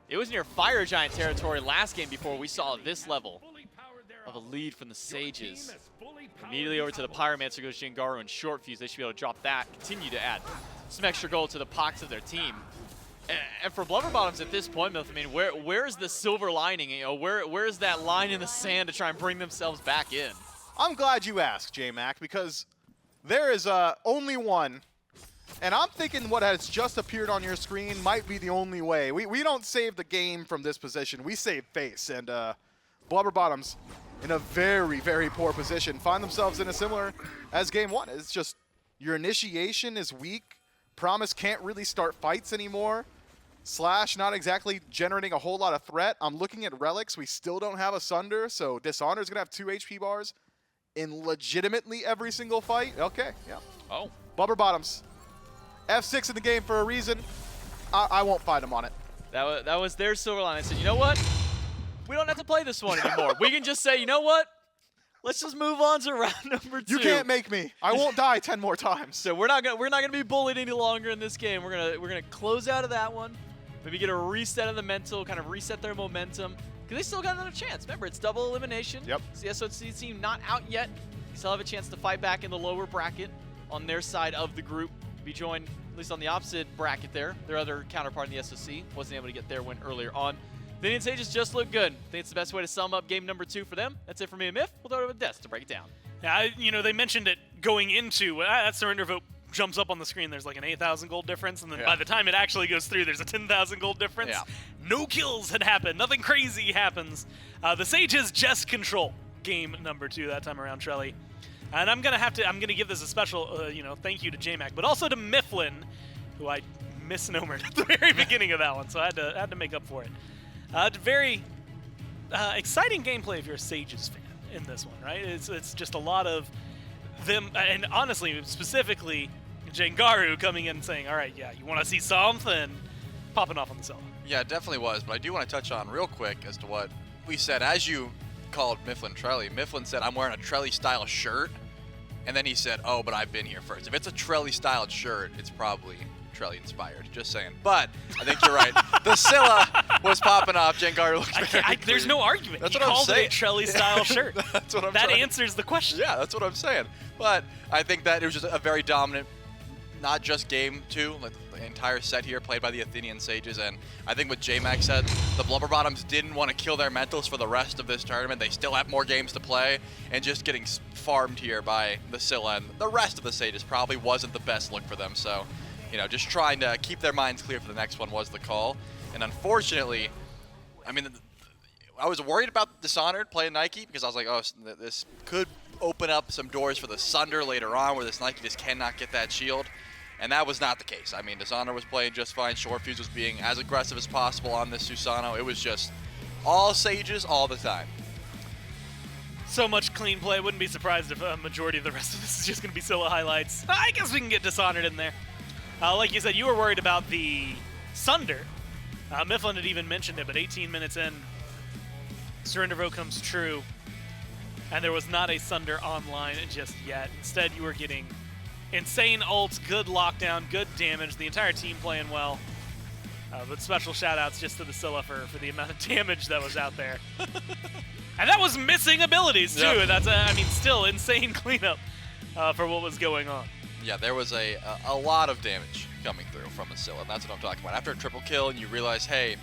It was near Fire Giant territory last game before we saw this level of a lead from the Sages. Immediately over to the Pyromancer goes Jangaru and Shortfuse. They should be able to drop that, continue to add some extra gold to the pockets of their team. And for Blubber Bottoms at this point, I mean, where's the silver lining? You know, where's that line in the sand to try and bring themselves back in? I'm glad you asked, J-Mac, because there is only one, and I'm thinking what has just appeared on your screen might be the only way. We don't save the game from this position. We save face, and Blubber Bottoms in a very, very poor position find themselves in a similar as game 1. It's just your initiation is weak. Promise can't really start fights anymore. Slash not exactly generating a whole lot of threat. I'm looking at relics. We still don't have a Sunder, so Dishonored's going to have 2 HP bars in legitimately every single fight. Okay, yeah. Oh. Blubber Bottoms. F6 in the game for a reason. I won't fight them on it. That was their silver line. They said, you know what? We don't have to play this one anymore. We can just say, you know what? Let's just move on to round number 2. You can't make me. I won't die 10 more times. So we're not gonna be bullied any longer in this game. We're gonna close out of that one. Maybe get a reset of the mental, kind of reset their momentum. Because they still got another chance. Remember, it's double elimination. Yep. It's the SOC team not out yet. You still have a chance to fight back in the lower bracket on their side of the group. Be joined, at least on the opposite bracket there. Their other counterpart in the SOC wasn't able to get their win earlier on. The Indian Sages just look good. I think it's the best way to sum up game number 2 for them. That's it for me and Myth. We'll throw it over to Des to break it down. Yeah, you know, they mentioned it going into that surrender vote jumps up on the screen. There's like an 8,000 gold difference, and then by the time it actually goes through, there's a 10,000 gold difference. Yeah. No kills had happened. Nothing crazy happens. The Sages just control game number 2 that time around, Trelly. And I'm gonna give this a special, thank you to J-Mac, but also to Mifflin, who I misnomered at the very beginning of that one, so I had to make up for it. Very exciting gameplay if you're a Sages fan in this one, right? It's just a lot of them, and honestly, specifically Jangaru coming in and saying, all right, yeah, you want to see something, popping off on the Scylla. Yeah, it definitely was, but I do want to touch on real quick as to what we said. As you called Mifflin Trelly, Mifflin said, I'm wearing a Trelly-style shirt, and then he said, oh, but I've been here first. If it's a Trelly-styled shirt, it's probably Trelly-inspired, just saying. But I think you're right. The Scylla was popping off. Jangaru looks very there's no argument. That's he what I'm called saying. it a Trelly-style shirt. That's what I'm that trying. answers the question. Yeah, that's what I'm saying. But I think that it was just a very dominant, not just game 2, like the entire set here played by the Athenian Sages. And I think what J-Mac said, the Blubber Bottoms didn't want to kill their mentals for the rest of this tournament. They still have more games to play, and just getting farmed here by the Scylla and the rest of the Sages probably wasn't the best look for them. So, you know, just trying to keep their minds clear for the next one was the call. And unfortunately, I mean, I was worried about Dishonored playing Nike because I was like, oh, this could open up some doors for the Sunder later on where this Nike just cannot get that shield. And that was not the case. I mean, Dishonored was playing just fine. Shortfuse was being as aggressive as possible on this Susano. It was just all Sages all the time. So much clean play. Wouldn't be surprised if a majority of the rest of this is just going to be Scylla highlights. I guess we can get Dishonored in there. Like you said, you were worried about the Sunder. Mifflin had even mentioned it, but 18 minutes in, surrender vote comes true, and there was not a Sunder online just yet. Instead, you were getting Insane ults, good lockdown, good damage. The entire team playing well. But special shout-outs just to the Scylla for the amount of damage that was out there. And that was missing abilities, too. Yep. That's, I mean, still insane cleanup for what was going on. Yeah, there was a lot of damage coming through from the Scylla, and that's what I'm talking about. After a triple kill and you realize, hey,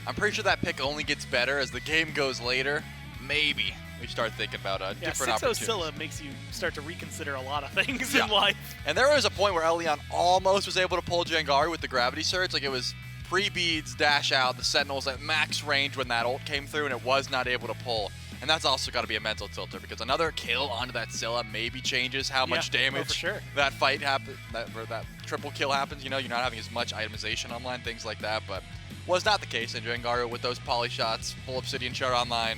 I'm pretty sure that pick only gets better as the game goes later. Maybe we start thinking about different 6-0 opportunities. Scylla makes you start to reconsider a lot of things Yeah. in life. And there was a point where ELLEON almost was able to pull Jangaru with the gravity surge. Like, it was pre-beads, dash out, the Sentinels at max range when that ult came through, and it was not able to pull. And that's also got to be a mental tilter, because another kill onto that Scylla maybe changes how much damage for sure. that fight happens, or that triple kill happens. You know, you're not having as much itemization online, things like that, but was not the case. And Jangaru with those poly shots, full obsidian shard online,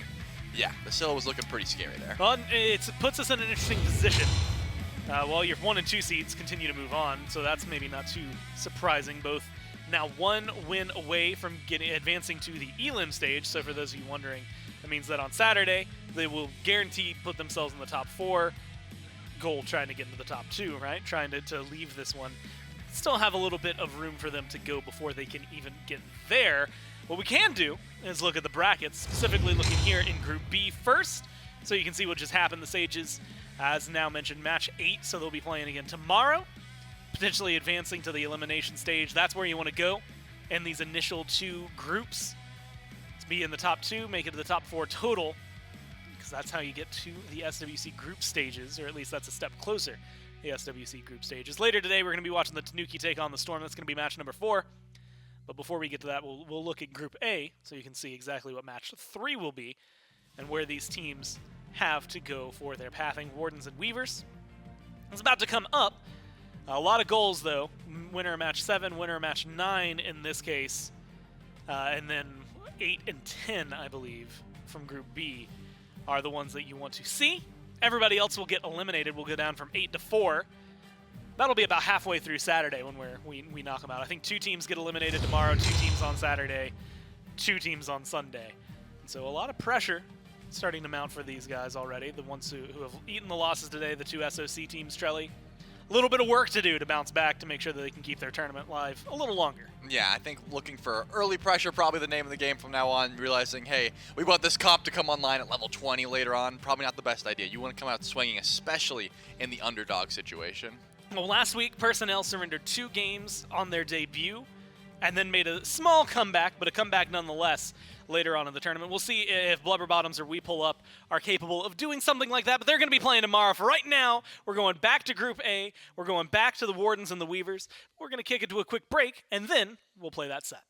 yeah, the Scylla was looking pretty scary there. Well, it puts us in an interesting position. Well, your 1 and 2 seeds continue to move on, so that's maybe not too surprising. Both now 1 win away from advancing to the ELLEON stage. So for those of you wondering, that means that on Saturday they will guaranteed put themselves in the top 4. Goal trying to get into the top 2, right? Trying to leave this one. Still have a little bit of room for them to go before they can even get there. What we can do is look at the brackets, specifically looking here in Group B first, so you can see what just happened. The Sages, as now mentioned, match 8, so they'll be playing again tomorrow, potentially advancing to the elimination stage. That's where you want to go in these initial 2 groups, to be in the top 2, make it to the top 4 total, because that's how you get to the SWC group stages, or at least that's a step closer, the SWC group stages. Later today, we're going to be watching the Tanuki take on the Storm. That's going to be match number 4. But before we get to that, we'll look at Group A, so you can see exactly what match 3 will be, and where these teams have to go for their pathing. Wardens and Weavers. It's about to come up. A lot of goals, though. Winner of match 7, winner of match 9 in this case, and then 8 and 10, I believe, from Group B are the ones that you want to see. Everybody else will get eliminated. We'll go down from 8 to 4. That'll be about halfway through Saturday when we knock them out. I think 2 teams get eliminated tomorrow, 2 teams on Saturday, 2 teams on Sunday. And so a lot of pressure starting to mount for these guys already, the ones who have eaten the losses today, the 2 SOC teams, Trelly. A little bit of work to do to bounce back to make sure that they can keep their tournament live a little longer. Yeah, I think looking for early pressure, probably the name of the game from now on, realizing, hey, we want this comp to come online at level 20 later on. Probably not the best idea. You want to come out swinging, especially in the underdog situation. Well, last week, Personnel surrendered 2 games on their debut and then made a small comeback, but a comeback nonetheless later on in the tournament. We'll see if Blubber Bottoms or We Pull Up are capable of doing something like that, but they're going to be playing tomorrow. For right now, we're going back to Group A. We're going back to the Wardens and the Weavers. We're going to kick it to a quick break, and then we'll play that set.